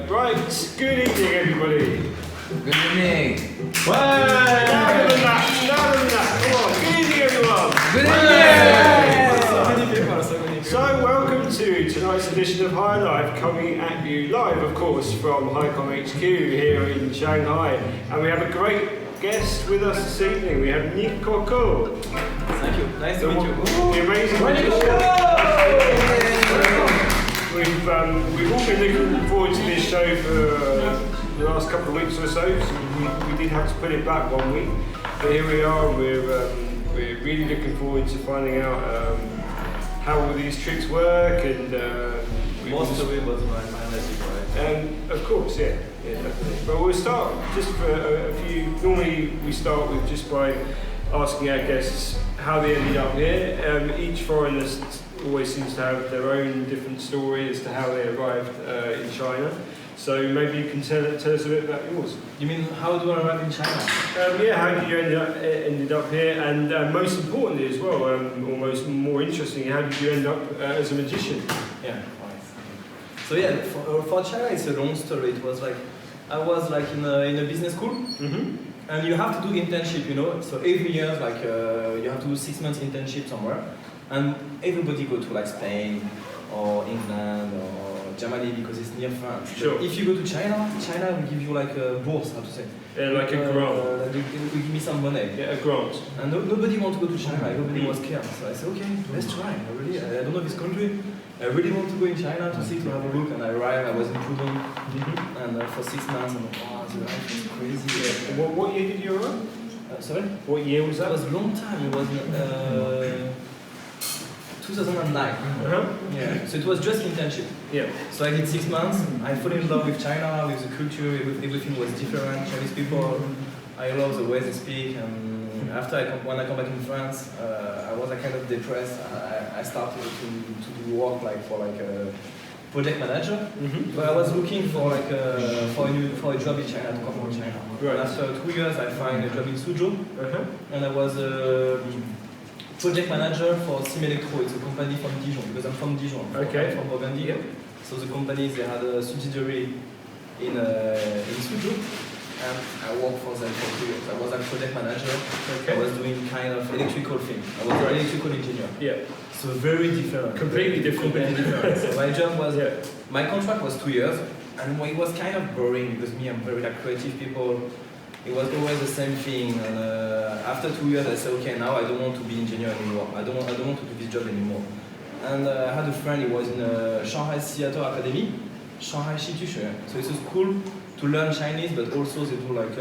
Right, good evening everybody. Good evening. Louder than that, come on, good evening everyone. Good evening. So welcome to tonight's edition of High Life, coming at you live of course from HiCom HQ here in Shanghai. And we have a great guest with us this evening, we have Nicoco. Thank you, nice to meet you. The amazing magician. We've all been looking forward to this show for the last couple of weeks or so we did have to put it back 1 week, but here we are. We're really looking forward to finding out how all these tricks work, and Most of it was my magic, right? of course, yeah, definitely. But we'll start just for a few. Normally we start with just by asking our guests how they ended up here. Each foreigner always seems to have their own different story as to how they arrived in China. So maybe you can tell us a bit about yours. You mean how do I arrive in China? Yeah, how did you ended up here, and most importantly as well, almost more interesting, how did you end up as a magician? Yeah, right. So yeah, for China it's a long story. It was like I was like in a business school, and you have to do internship, you know. So every year, like you have to do 6 months internship somewhere, and everybody go to like Spain or England or Germany because it's near France. Sure. But if you go to China, China will give you like a bourse, how to say? Yeah, like a grant. They will give me some money. Yeah, a grant. And nobody want to go to China. Everybody was scared. So I said, okay, let's try. I don't know this country. I really want to go in China to see, to have a look. And I arrived. I was in Pudong, and for 6 months, and wow, the life was crazy. Yeah. What year did you arrive? Sorry? What year was that? That was a long time. It was 2009. Yeah. So it was just internship. Yeah. So I did 6 months. I fell in love with China, with the culture. Everything was different. Chinese people. I love the way they speak. And after when I come back in France, I was kind of depressed. I started to do work for a project manager. But I was looking for for a job in China, to come from China. Right. And after 2 years, I find a job in Suzhou, and I was project manager for Sim Electro. It's a company from Dijon, because I'm from Dijon. Okay. I'm from Burgundy. Yep. So the company, they had a subsidiary in Suzhou, and I worked for them for 2 years. I was a project manager. Okay. I was doing kind of electrical thing. I was an electrical engineer. Yeah. So very different. Completely different. Completely different. So my job was, my contract was 2 years, and it was kind of boring because I'm very creative people. It was always the same thing, and after 2 years I said, okay, now I don't want to be engineer anymore. I don't want to do this job anymore. And I had a friend, he was in Shanghai Theater Academy, Shanghai Shituxue. So it's a school to learn Chinese, but also they do like,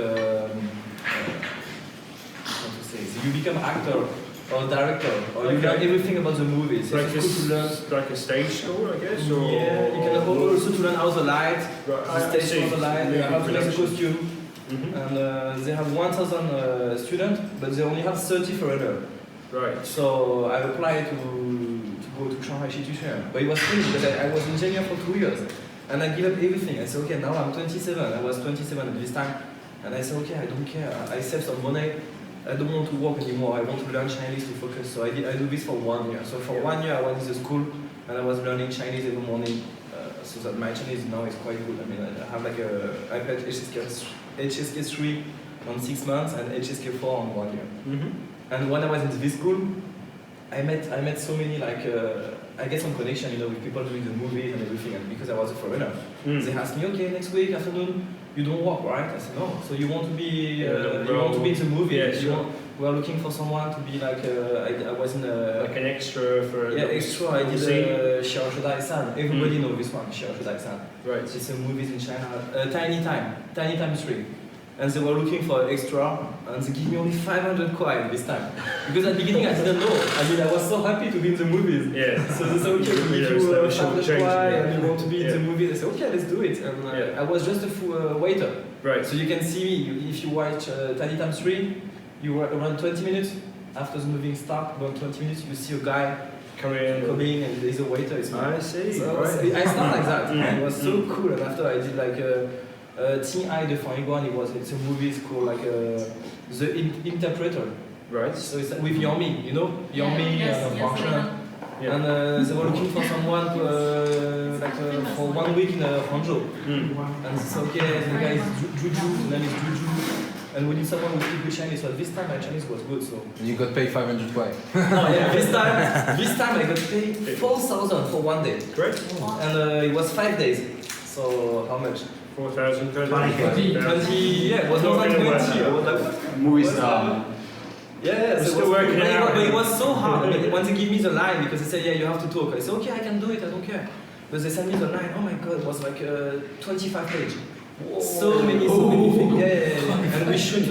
how to say, you become actor or director, or you learn everything about the movies. Like it's cool to learn. Like a stage school, I guess? Or, yeah, you can also to learn how the light, Right, the stage for the light, how to learn the costume. And they have 1,000 students, but they only have 30 foreigners. Right. So I applied to go to Shanghai Shituxue. But it was funny because I was engineer for 2 years. And I give up everything. I said, okay, now I'm 27. I was 27 at this time. And I said, okay, I don't care. I saved some money. I don't want to work anymore. I want to learn Chinese to focus. So I do this for 1 year. So for 1 year I went to the school and I was learning Chinese every morning. So that my Chinese now is quite good. I mean, I have like I had HSK 3 on 6 months and HSK 4 on 1 year. And when I was in this school, I met so many I get some connection, you know, with people doing the movies and everything. And because I was a foreigner, they asked me, okay, next week afternoon you don't work, right? I said no. So you want to be you want to be in the movie? Yeah, sure. We are looking for someone to be like I was in like an extra for extra. I did Xiao Dai San. Everybody knows this one, Xiao Dai San. Right. It's a movie in China. Tiny Time 3. And they were looking for extra, and they give me only 500 kuai this time. Because at the beginning I didn't know. I mean, I was so happy to be in the movies. Yeah. So they said, okay, we give you 500 kuai, and you want to be in the movie. They said, okay, let's do it. And I was just a waiter. Right. So you can see me, if you watch Tiny Time 3, you were around 20 minutes. After the movie starts, about 20 minutes, you see a guy coming and there's a waiter. It's I see. So right. I started like that. And it was so cool. And after I did like Tin Ai de Fangguan, it's a movie, it's called like The Interpreter. Right. So it's with Yang Mi, you know? Yang Mi and Huang Shan. Yeah. And they were looking for someone for 1 week in Hangzhou. And it's okay, the guy is Juju, the name is Juju. And we need someone who speaks good Chinese. So this time my Chinese was good. So You got paid 500 kuai. no, yeah, this time I got paid 4,000 for 1 day. Great. And it was 5 days. So how much? 4,000. 20, yeah, it was more than 20. I was like, what? Movie star. Yeah, We're so still working it out. but it was so hard. Once they give me the line, because they say, yeah, you have to talk. I said, okay, I can do it, I don't care. But they sent me the line, oh my god, it was like 25 pages. So many things. Yeah. And we shoot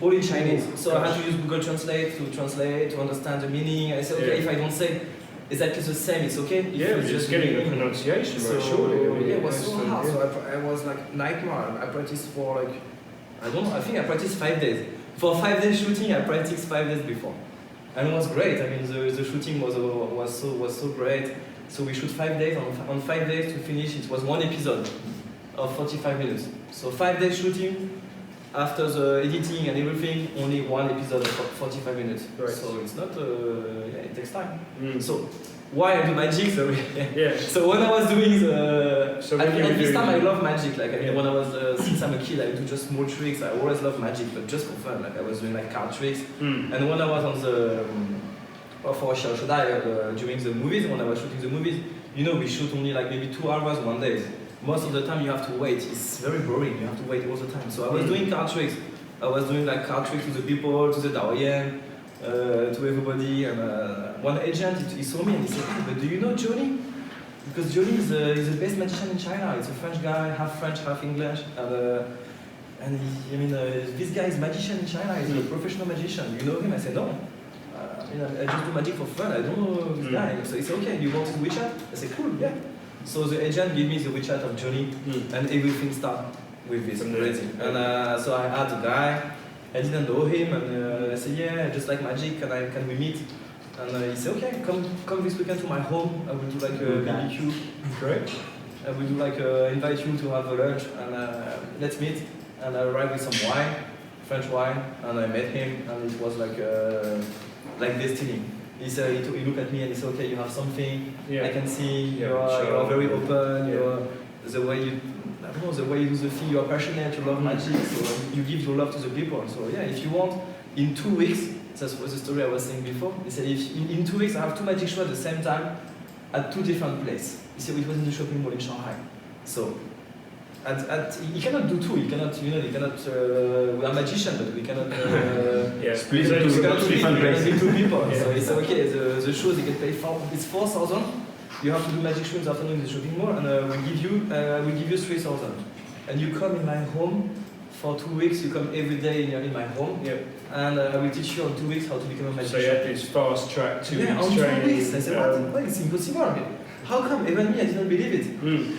all in Chinese. So I had to use Google Translate, to understand the meaning. I said, okay, if I don't say exactly the same, it's okay. Yeah, we're just getting the pronunciation So, right, surely. yeah, it was so hard. So I was like nightmare. I practiced for like, I don't know, I think I practiced 5 days. For 5 days shooting, I practiced 5 days before. And it was great. I mean, the shooting was so great. So we shoot 5 days. On 5 days to finish, it was one episode of 45 minutes. So 5 days shooting, after the editing and everything, only one episode of 45 minutes. Right. So it's not, yeah, it takes time. Mm. So why I do magic? Sorry. Yeah. So when I was doing the, So at what you were this time I doing- love magic. Like I mean, when I was since I'm a kid, I do just small tricks. I always love magic, but just for fun. Like I was doing like card tricks. Mm. And when I was on the for Shodai during the movies, when I was shooting the movies, you know, we shoot only like maybe 2 hours one day. Most of the time you have to wait. It's very boring. You have to wait all the time. So I was doing card tricks. I was doing like card tricks to the people, to the Daoyan, to everybody. And one agent, he saw me and he said, hey, but do you know Johnny? Because Johnny is the best magician in China. He's a French guy, half French, half English. And this guy is magician in China. He's a professional magician. You know him? I said, no. I just do magic for fun. I don't know this guy. So he said, okay, you want his WeChat? I said, cool, yeah. So the agent gave me the WeChat of Johnny, and everything started with this. Crazy. And so I had the guy. I didn't know him, and I said, yeah, I just like magic. Can we meet? And he said, okay, come this weekend to my home. I will do like a BBQ. Great. I will do like invite you to have a lunch, and let's meet. And I arrived with some wine, French wine, and I met him, and it was like destiny. He said, he looked at me and he said, okay, you have something. Yeah. I can see Yeah, you are very open. Yeah. You're the way you, I don't know, the way you do the thing. You are passionate. You love magic. So you give your love to the people. So yeah, if you want, in 2 weeks, that was the story I was saying before. He said, if in 2 weeks I have 2 magic shows at the same time, at 2 different places. He said it was in the shopping mall in Shanghai. So. You cannot do 2. You cannot, you cannot. We are magicians, but we cannot. Split we into cannot do different it. We places. can be 2 people. Yeah. So it's okay. The shows they get paid for. It's 4,000. You have to do magic show in the afternoon in the shopping mall, and we give you 3,000. And you come in my home for 2 weeks. You come every day in my home. Yeah. And I will teach you in 2 weeks how to become a magician. So you had this fast track 2 yeah, weeks on 2 training. weeks. I said, what? It's impossible. I mean, how come? Even me, I didn't believe it. Mm.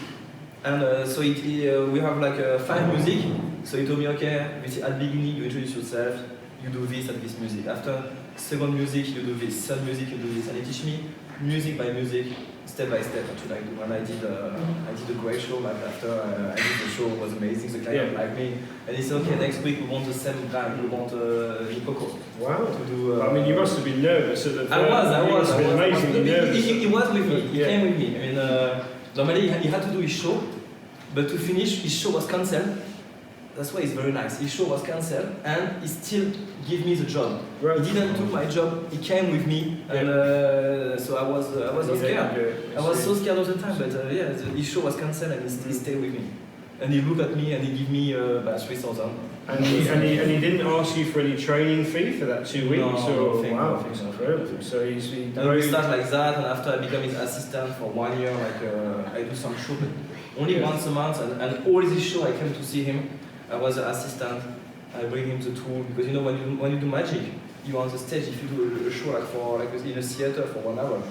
And so we have like 5 music. So he told me, okay, at the beginning you introduce yourself, you do this and this music. After second music you do this, third music you do this. And he teach me music by music, step by step what should I do. And I did a great show. Like after I did the show, it was amazing. The client liked me. And he said, okay, next week we want the same guy. We want Nicoco. Wow. To do, I mean, you must have been nervous at the I was. You must have been amazingly nervous. He was with me. He came with me. I mean, normally he had to do his show, but to finish, his show was cancelled. That's why it's very nice. His show was cancelled, and he still gave me the job. Right. He didn't do my job. He came with me, and so I was so scared. I was so scared all the time. But yeah, his show was cancelled, and he stayed with me. And he looked at me, and he gave me 3,000. And he didn't ask you for any training fee for that 2 weeks? No, or wow, nothing. it's incredible. So he's And we start like that, and after I become his assistant for 1 year, like I do some show, but only once a month, and all this show I came to see him. I was an assistant. I bring him the tool because you know when you do magic, you are on the stage. If you do a show like in a theater for 1 hour,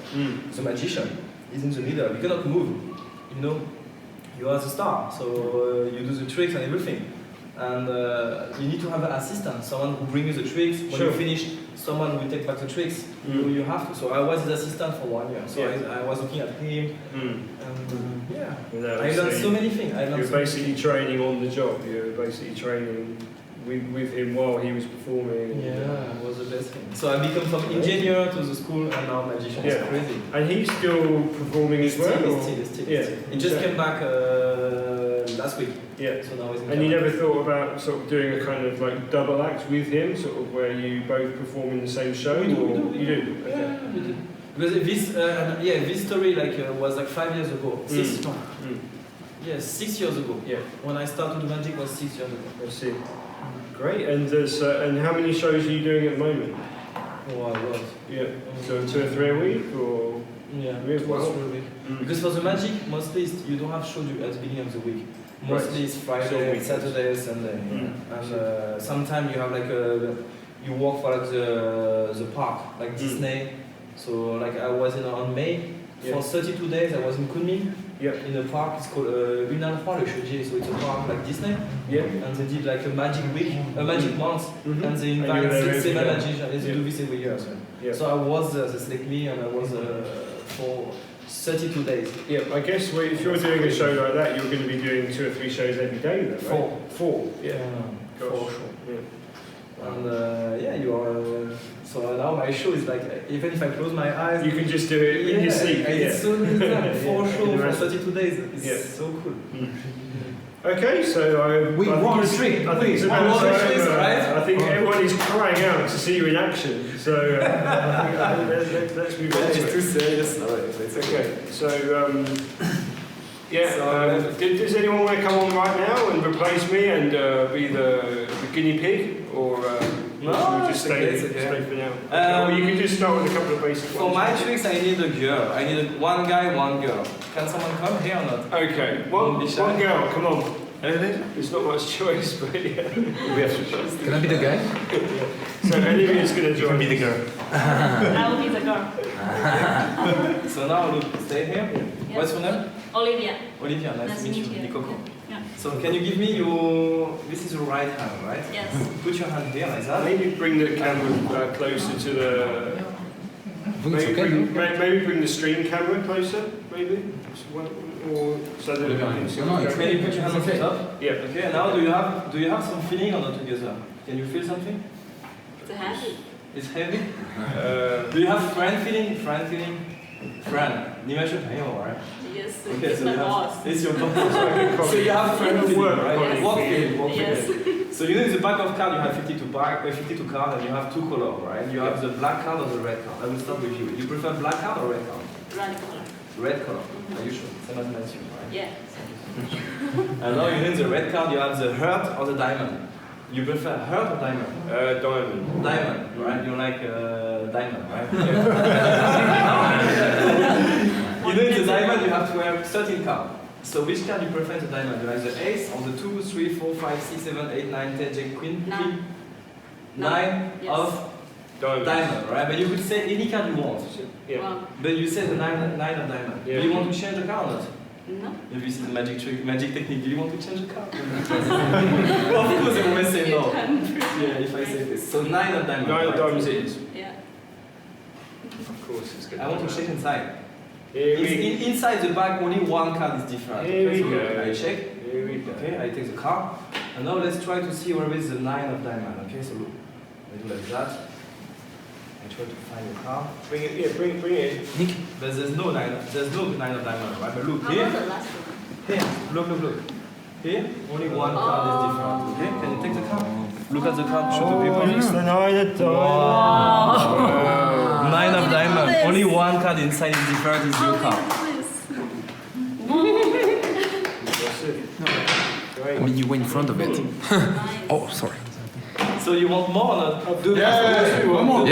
the magician is in the middle. You cannot move. You know, you are the star, so you do the tricks and everything. And you need to have an assistant, someone who brings you the tricks. When you finish, someone will take back the tricks. You have to. So I was his assistant for 1 year. So I was looking at him, and I learned so many things. You're basically training on the job. You're basically training with him while he was performing. Yeah, it was the best thing. So I become from engineer to the school and now magician. It's crazy. And he's still performing as well? Still. Yeah. He just came back last week. Yeah. So now he's in And you never thought about sort of doing a kind of like double act with him, sort of where you both perform in the same show? We do. You do? Okay. Yeah, we do. Because this story was like 5 years ago. 6 months. Yes, 6 years ago. Yeah. When I started to magic was 6 years ago. I see. Great. And there's and how many shows are you doing at the moment? Oh, I was. Yeah. So 2 or 3 a week, or? Yeah, Really? twice a week. Because for the magic, mostly you don't have shows at the beginning of the week. Mostly it's Friday, Saturday, Sunday. And sometimes you have like you work for like the park, like Disney. So like I was on May. For 32 days I was in Kunming. In a park, it's called Une Alpha le Chaudier, so it's a park like Disney. And they did like a magic week, a magic month, and they invite 7 magicians. They do this every year. So I was there, they select me, and I was for 32 days. Yeah, I guess if you're doing a show like that, you're going to be doing 2 or 3 shows every day then, right? 4. Yeah. For sure. And you are. So now my show is like, even if I close my eyes, you can just do it in your sleep. It's so nice. 4 shows for 32 days. It's so cool. Okay, so we won the streak. I think it's about time. I think everyone is crying out to see you in action. So let's move on. It's too serious. No, it's okay. So does anyone want to come on right now and replace me and be the guinea pig, or should we just stay for now? Or you can just start with a couple of basic ones. For my tricks, I need a girl. I need one guy, one girl. Can someone come here or not? Okay, one girl, come on. There's not much choice, but yeah. We have to choose. Can I be the guy? So Olivia's going to join. Be the girl. I will be the girl. So now look, stay here. Yeah. What's your name? Olivia. Olivia, nice to meet you. Nicoco. Yeah. So can you give me your... This is your right hand, right? Yes. Put your hand here like that. Maybe bring the camera closer to the... Maybe bring the stream camera closer, maybe? Or so that Maybe put your hand on the top. Yeah. Okay, now do you have some feeling or not together? Can you feel something? It's heavy. It's heavy? Do you have friend feeling? Friend. 你们是朋友, right? Yes, okay, it's so my boss. It's your boss. So you have friend feeling, right? Yes. Work feeling. Yes. So you know in the back of card you have 52 cards and you have 2 colors, right? You have the black card or the red card. I will start with you. You prefer black card or red card? Red color. Red color. Are you sure? Same as Matthew, right? Yeah. And now you know in the red card you have the heart or the diamond. You prefer heart or diamond? Diamond. Diamond, right? You like diamond, right? You know in the diamond you have to have 13 cards. So which card you prefer in the diamond? You like the ace or the 2, 3, 4, 5, 6, 7, 8, 9, 10, jack, queen? 9. 9 of diamond, right? But you could say any card you want. Yeah. Wow. But you said the 9 of diamond. Yeah. Do you want to change the card or not? No. Maybe this is the magic trick, magic technique. Do you want to change the card? Of course, I always say no. Yeah, if I say this. So 9 of diamond. 9 of diamonds it is. Yeah. Of course, it's good. I want to check inside. Here Inside the bag, only one card is different. Here we so go. I check. Here we go. Okay, I take the card. And now let's try to see where is the 9 of diamond. Okay, so look. I do like that. I try to find the card. Bring it in. Nick. But there's no 9 of diamond, right? But look How here. about the last one? Here, look. Here, only one card is different. Okay, can you take the card? Look at the card, show the people. It's the 9 of diamonds. Wow. 9 of diamond. this? Only one card inside is different, is your card. That's it. I mean, you went in front of it. Oh, sorry. So you want more or not? Yes. Or not?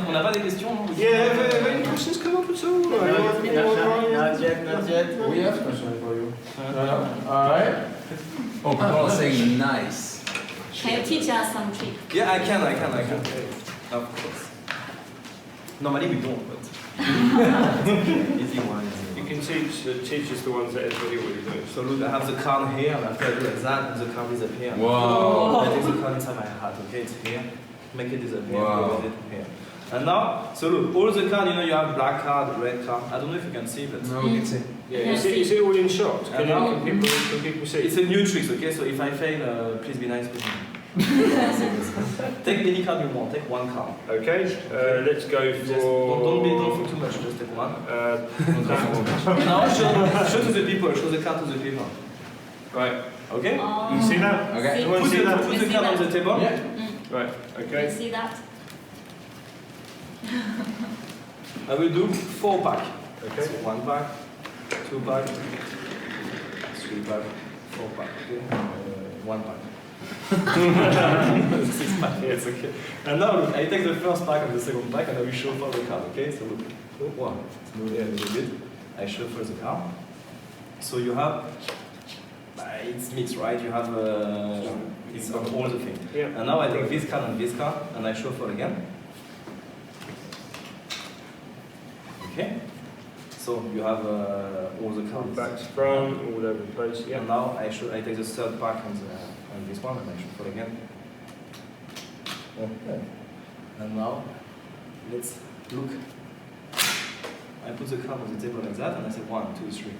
On n'a pas des questions, non? Yeah, have any questions come up at all? Not yet. We have questions for you. Alright. Oh, people are saying nice. Can you teach us some trick? Yeah, I can. Of course. Normally we don't, but easy one. You can teach us the ones that everybody already knows. So look, I have the card here, and after I do like that, the card disappears. Wow. I take the card inside my hat, okay? It's here. Make it disappear. Wow. Put it here. And now, so look, all the card, you have black card, red card. I don't know if you can see, but No, we can see. Yeah, is it all in shots? Can people see? it's a new trick, okay? So if I fail, please be nice with me. Take any card you want, take one card. Okay, let's go for... Just don't think too much, just take one. that one. Now show to the people, show the card to the people. Right, Okay? you see that? Okay. You want to see that? Put the card on the table. Yeah. Right, Can you okay. see that? I will do 4 pack. Okay. So 1 pack, 2 pack, 3 pack, 4 pack. Okay? 1 pack. 6 pack, yes, okay. And now look, I take the first pack and the second pack and I will shuffle the card, okay? So look, wow, it's moving a little bit. I shuffle the card. So you have, it's mixed, right? You have, it's on all the things. Yeah. And now I take this card and I shuffle again. Okay? So you have all the cards. Back to front, all over the place. Yeah. And now I take the third pack and this one and I shuffle again. Okay. And now let's look. I put the card on the table like that and I say 1, 2, 3.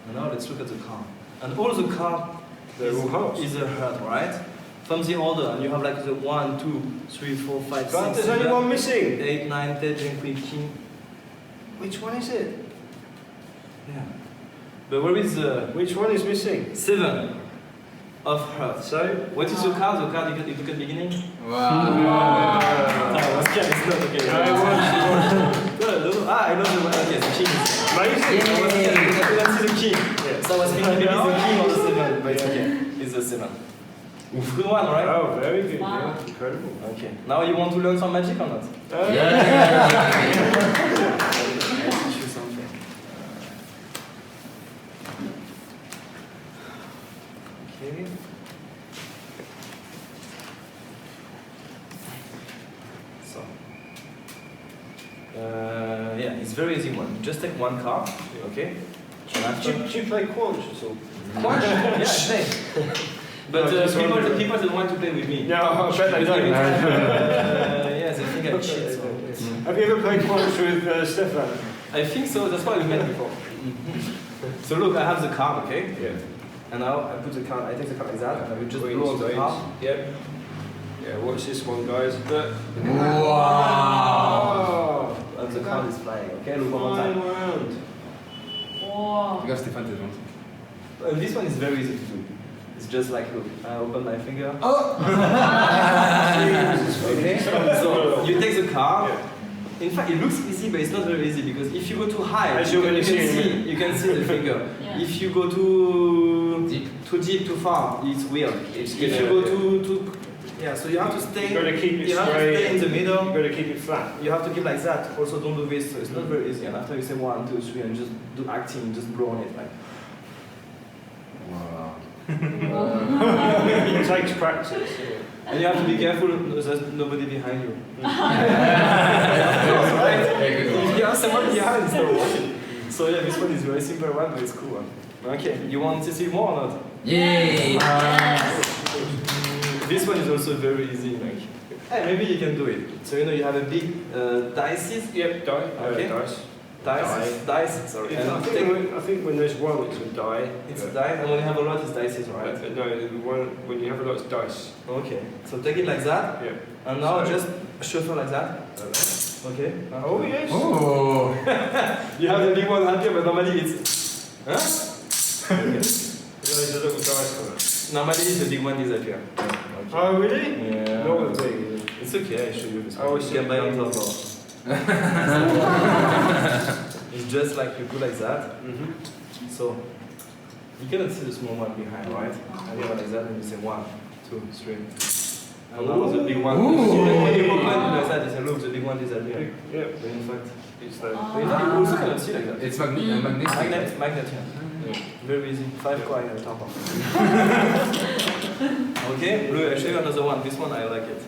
And now let's look at the card. And all the card They're all hearts. is a heart, right? From the order, and you have like the 1, 2, 3, 4, 5, 6, But there's 7, only one missing. 8, 9, 10, 10, queen, king. Which one is it? Yeah. But where is the Which one is missing? 7 of hearts? So? What is the card? The card you took at the beginning? Wow. I was scared, it's not okay. No, it was. No, I know the one. Okay, the king. Amazing. I was scared because I couldn't see the king. Yeah. So I was thinking maybe it's the king or the 7, but it's okay. It's the 7. Good one, right? Oh, very good. Wow. Yeah, incredible. Okay. Now you want to learn some magic or not? I'll teach you something. Okay. So. Yeah, it's very easy one. Just take one card, okay? Do you play Quanch at all? Quanch? Yeah, I play. But No, just wondering. people don't want to play with me. No, I bet they don't. Yeah, they think I cheat. So. Have you ever played Quanch with Stefan? I think so, that's why we met before. So look, I have the card, okay? Yeah. And now I put the card, I take the card like that, and I will just Queens, blow on the spades. card. Yep. Yeah, watch this one, guys. But Wow. And the card is flying, okay? Look one more flying time. around. Wow. Regarde Stéphane, t'es gentil. And this one is very easy to do. It's just like, look, I open my finger. Oh. Okay? So you take the card. Yeah. In fact, it looks easy, but it's not very easy because if you go too high, As you you're can, gonna see you can see the finger. Yeah. If you go too Deep. too deep, too far, it's weird. It's If gonna- you go too, yeah. So you have to stay. You've got to keep it You have to straight. stay in the You've middle. got to keep it flat. You have to keep like that. Also, don't do this. So it's not very easy. And after you say 1, 2, 3, and just do acting, just blow on it like. Wow. It takes practice. And you have to be careful. There's nobody behind you. Very good one. If you have someone behind, it's not working. So yeah, this one is very simple one, but it's cool one. Okay, you want to see more or not? Yay! This one is also very easy. Like, hey, maybe you can do it. So you know you have a big dice. Yep, die. Okay. Dice. Dice. Sorry. Yeah, And I take- think when there's one, it's a die. it's a dice, and when you have a lot, it's dices, right? No, when you have a lot, it's dice. Okay. So take it like that, Yeah. and now So- just shuffle like that. Okay. Oh yes. Oh! You have the big one up here, but normally it's. Huh? Okay. There's a little dice for it. Normally the big one disappears. Okay. Oh really? Yeah. Not with me. It's okay, I show you this. Oh, You can buy on top of. It's just like you put like that. So you cannot see the small one behind, right? And you have like that, and you say 1, 2, 3. And now the big one. Ooh. When you open it like that, you say, look, the big one disappeared. Yeah. But in fact, It's the. in fact, you also cannot see like that. It's magnetic. Magnet, yeah. Very easy. 5 coin on top of it. Okay, look, I show you another one. This one I like it.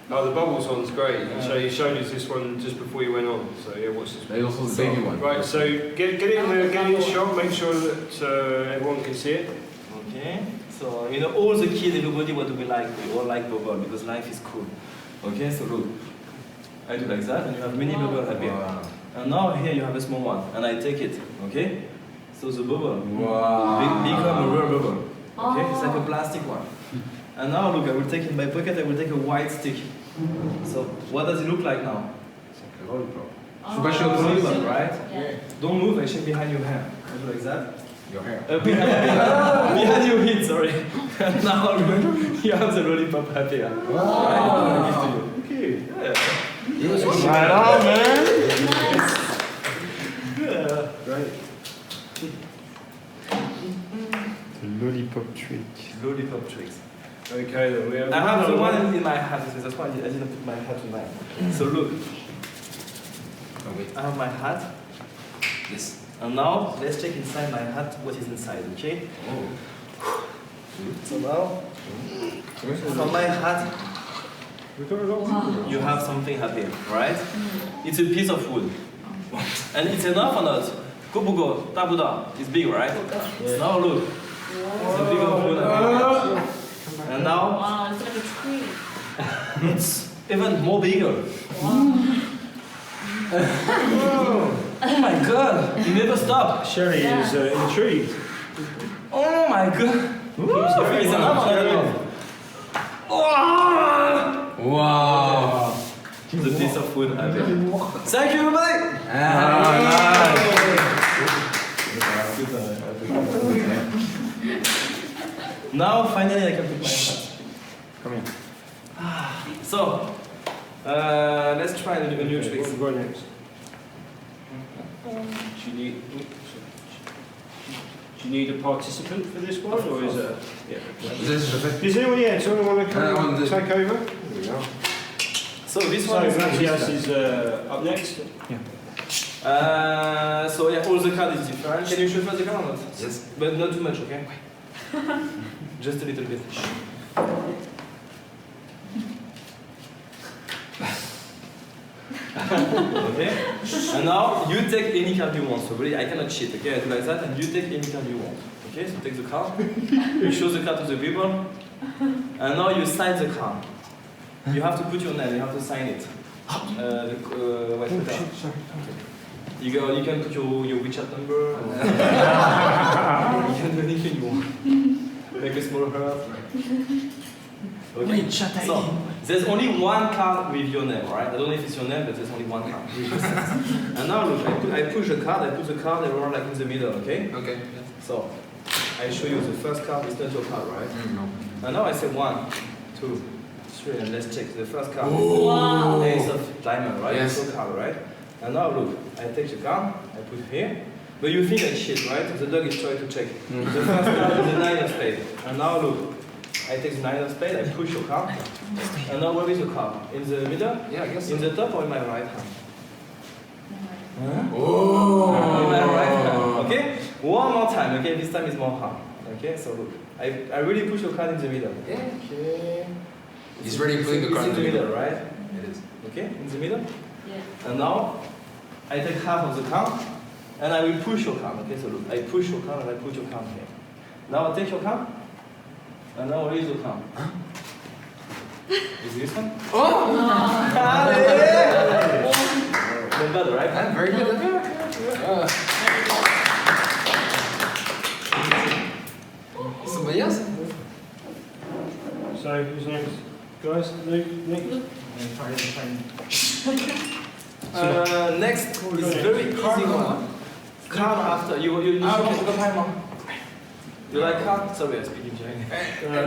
Oh, the bubbles one's great. So you showed us this one just before you went on. So yeah, watch this one. There's also the baby one. Right, so get in the shot. Make sure that everyone can see it. Okay, so you know all the kids, everybody what do we like? We all like bubble because life is cool. Okay, so look, I do like that, and you have many bubbles happy. Wow. And now here you have a small one, and I take it, okay? So the bubble Wow. become a real bubble, okay? It's like a plastic one. And now look, I will take in my pocket, I will take a white stick. So what does it look like now? It's like a lollipop. Special lollipop, right? Yeah. Don't move, I shake behind your hair. I do like that. Your hair. Behind your head, sorry. And now you have the lollipop happy. Right? I give to you. Okay. Yeah. Right on, man. Yeah. Great. The lollipop trick. Lollipop tricks. Okay, then we have. I have the one in my hat. That's why I didn't put my hat tonight. So look, Oh, wait. I have my hat. Yes. And now let's check inside my hat what is inside, okay? Oh. So now, from my hat, you have something happy, right? It's a piece of wood. And it's enough or not? Kobugo, tabuda, it's big, right? Now look, it's a big of wood. And now, Wow, it's like a tree. it's even more bigger. Oh my god, you never stop. Sherry is intrigued. Oh my god. It's enough or not enough? Oh! Wow. It's a piece of wood, I bet. Thank you, everybody! Now, finally, I can put my hat. Come here. So, let's try a new trick. What we got next? Do you need a participant for this one, or is it? Yeah. This is Does anyone? Yeah. Does anyone want to come on and this- take over? There we go. So, this So one is Matthias is up next. so yeah, all the card is different. Can you show first the card or not? Yes. But not too much, okay? Just a little bit. Okay? And now you take any card you want. So really, I cannot cheat, okay? I do like that, and you take any card you want. Okay? So take the card. You show the card to the people. And now you sign the card. You have to put your name, you have to sign it. Wait, you can put your WeChat number. You can do anything you want. Make a small heart. Okay. So, there's only one card with your name, right? I don't know if it's your name, but there's only one card. And now look, I push a card, I put the card around like in the middle, okay? Okay. So, I show you the first card, it's not your card, right? No. And now I say 1, 2, 3, and let's check the first card. Wow. Ace of diamond, right? Yes. It's your card, right? And now look, I take the card, I put here. But you think I shit, right? The dog is trying to check. The first card is the 9 of spades. And now look, I take the 9 of spades, I push your card. And now where is your card? In the middle? Yeah, I guess so. In the top or in my right hand? Oh. In my right hand. Okay? One more time, okay? This time is more hard. Okay, so look. I really push your card in the middle. Yeah. Okay. He's ready putting the It's card in the middle, right? It is. Okay, in the middle. Yeah. And now, I take half of the card, and I will push your card. Okay, so look, I push your card and I put your card here. Now I take your card, and now where is your card? Is this one? Oh! Allez! Not bad, right? Ah, very good. Somebody else? So who's next? Guys, Luke, Nick. Next is very easy one. Card after you You like card? Sorry, I speak in Chinese.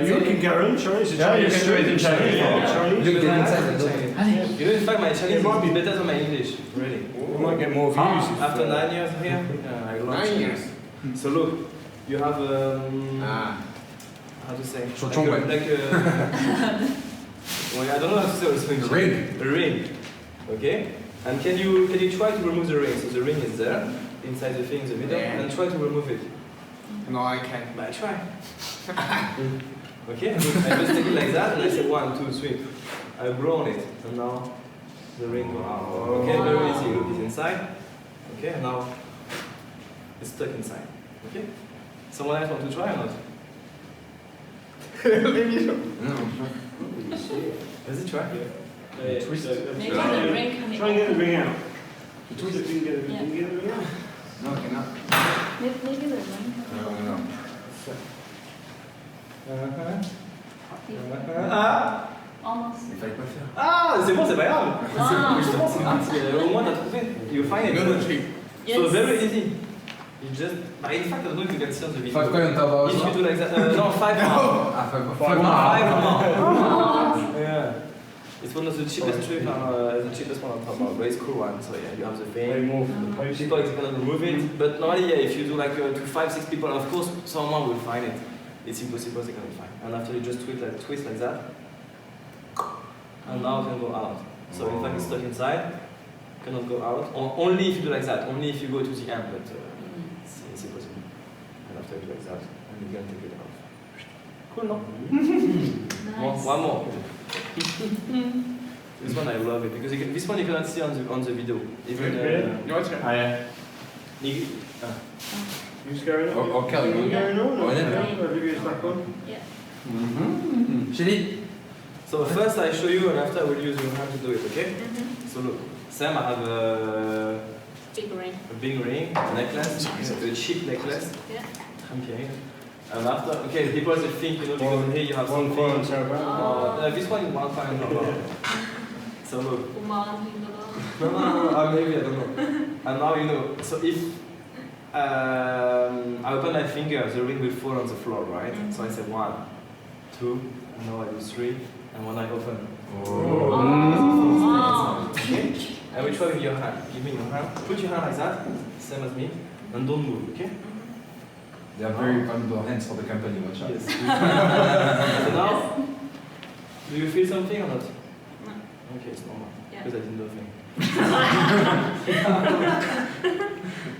You can go in Chinese. Yeah, you can do it in Chinese. Chinese. Look, get inside the door. You know, in fact, my Chinese might be better than my English. Really. You might get more views. After 9 years here, I love 9 Chinese. years. So look, you have how to say? Well, I don't know how to say also in A Chinese. ring. A ring. Okay. And can you try to remove the ring? So the ring is there inside the thing in the middle, Yeah. and try to remove it. No, I can't. But I try. Okay. I just take it like that, and I say 1, 2, 3. I blow on it, and now the ring goes out. Okay, very easy. Look, it's inside. Okay, and now it's stuck inside. Okay. Someone else want to try or not? Maybe you. No. Does it try? Twist. Maybe the ring can Try and get the ring out. Yeah. Can you get the ring out? No, I cannot. Maybe the ring can No. Ah Almost. Il fallait pas le faire. Ah, c'est bon, c'est pas grave. Ah. Justement, c'est au moins t'as trouvé. You find it. Yes. So very easy. You just, in fact, I don't know if you can see on the video. 5 coins intervals. If you do like that, no, 5 more. Ah, 5 5 more. Oh. Yeah. It's one of the cheapest trip the cheapest one on top of, but it's cool one. So yeah, you have the Pay thing. more for the post. People are gonna remove it, but normally yeah, if you do like to 5-6 people, of course someone will find it. It's impossible they can find. And after you just twist like that, and now it can go out. So in fact it's stuck inside, cannot go out. Only if you do like that. Only if you go to the end, but it's impossible. And after you do like that, and you can take it out. Cool, no? Nice. One more. This one I love it because this one you cannot see on the video. Even You just going on? Au quart du You going on? Ouais, Yeah. Olivia's back on. Yeah. Chérie. So first I show you and after I will use your hand to do it, okay? So look, Sam, I have Big ring. a big ring, a necklace, a cheap necklace. Yeah. Okay. And after, okay, people will think, because here you have One something. coin, so about. This one is 1 coin. So look. No, maybe, I don't know. And now you know, so if I open my finger, the ring will fall on the floor, right? So I say 1, 2, and now I do 3, and when I open. Okay? And we try with your hand. Give me your hand. Put your hand like that, same as me, and don't move, okay? They are very valuable hands for the company, watch out. Yes. So now, do you feel something or not? No. Okay, it's normal. Yeah. Because I didn't do a thing.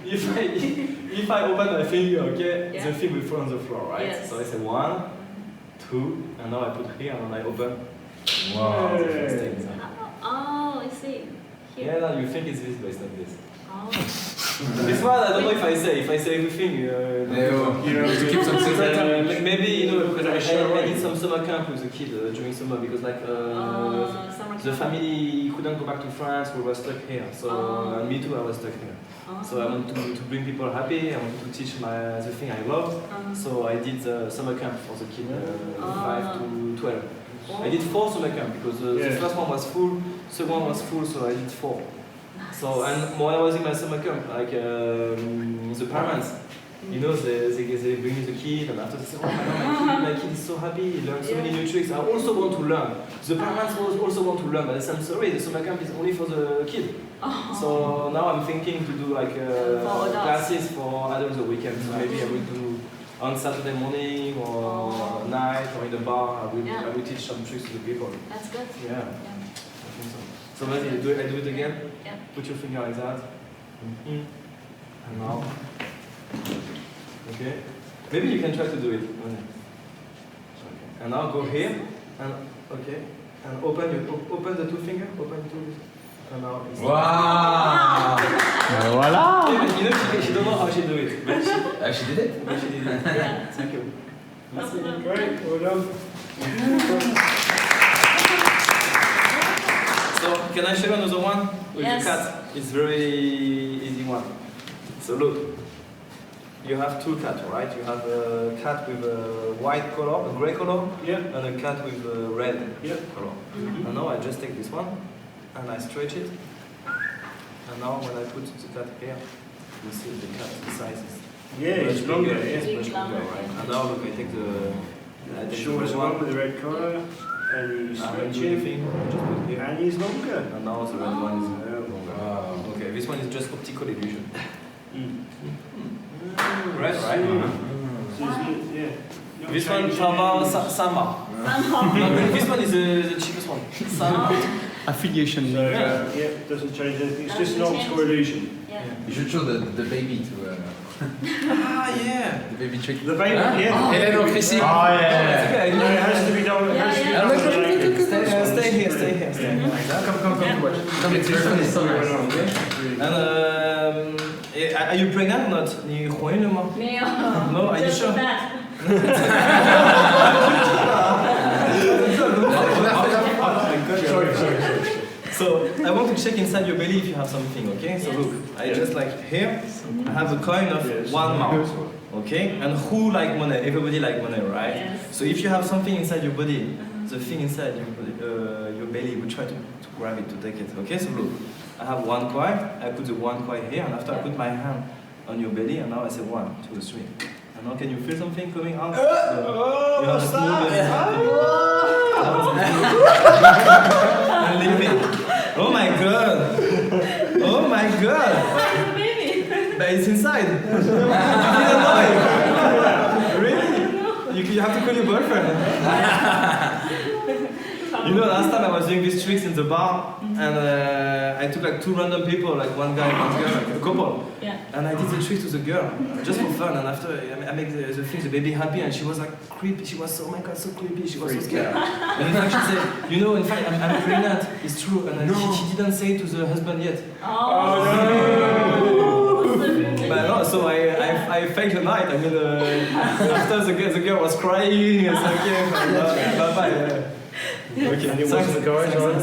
if I open my finger, okay, Yeah. the thing will fall on the floor, right? Yes. So I say 1, 2, and now I put here and I open. Wow. The first thing. Oh, I see. Yeah, Here. no, you think it's this, but it's not this. Oh. This one, I don't know if I say everything. Keep some secret. Maybe, because I Sure. did some summer camp with the kid during summer because Summer the camp. family couldn't go back to France, we were stuck here. So, and me too, I was stuck here. Oh. So I want to bring people happy, I want to teach the thing I love. So I did the summer camp for the kid 5 to 12. I did 4 summer camp because the first one was full, second one was full, so I did 4. So, and when I was in my summer camp, like the parents, they bring me the kid, and after they say, oh my kid is so happy, he learned so many new tricks. I also want to learn. The parents also want to learn, but I said, I'm sorry, the summer camp is only for the kid. So now I'm thinking to do like classes for adults the weekend. So maybe I will do on Saturday morning or night or in the bar. I will teach some tricks to the people. That's good. Yeah. I think so. So maybe I do it again. Yeah. Put your finger like that. And now. Okay. Maybe you can try to do it. Okay. And now go here and and open the 2 fingers. Open 2. And now. Wow! Voilà! Yeah, but she don't know how she do it. But She did it? she did it. Yeah. Thank you. Great, well done. So can I show you another one with Yes. the cat? It's very easy one. So look, you have 2 cats, right? You have a cat with a white color, a gray color, Yeah. and a cat with a red color. Mhm. And now I just take this one and I stretch it. And now when I put the cat here, you see the cat sizes. Yeah, it's longer, It's yeah. much longer, right? And now look, I take the Shortest one with the red collar, and you and stretch do the it, thing, just put here. and he's longer. And now the red one is longer. Wow. Okay, this one is just optical illusion. Mm. Right, right. So it's, yeah. Not This one, changing Sama. anything. No, this one is the cheapest one. Sama. Affiliation. So, yeah, it doesn't change anything. It's just an optical illusion. Yeah. You should show the baby to Ah, yeah. the baby trick. The baby, Huh? yeah. Hélène au Chrissy. Oh, yeah. Okay, No, it has to be done. It has to be Yeah, done. yeah. naked. Stay here, stay here, stay here. Like that. Come watch. Come, this one is so nice. And are you pregnant or not? 你怀孕了吗? No, are you Just sure? that. Sorry. So I want to check inside your belly if you have something, okay? So look, I just like here, I have a coin of 1 mark, okay? And who like money? Everybody like money, right? Yes. So if you have something inside your body, the thing inside your belly, we try to grab it, to take it, okay? So look, I have 1 coin, I put the 1 coin here, and after I put my hand on your belly, and now I say 1, 2, 3. And now can you feel something coming out? You have a small belly. And leave it. Oh my god! Oh my god! Where's the baby? But it's inside. You didn't know it. Really? You have to call your boyfriend. You know, last time I was doing these tricks in the bar, and I took like 2 random people, like one guy and one girl, like a couple. Yeah. And I did the trick to the girl, just for fun. And after I make the thing, the baby happy, and she was like creepy. She was so, oh my god, so creepy. She was so scared. And in fact, she said, you know, in fact, I'm pregnant. It's true. And she didn't say it to the husband yet. Oh, no. But no, so I faked the night. I mean, after the girl was crying, it's like, yeah, bye bye. Okay, and it wasn't the guys, right?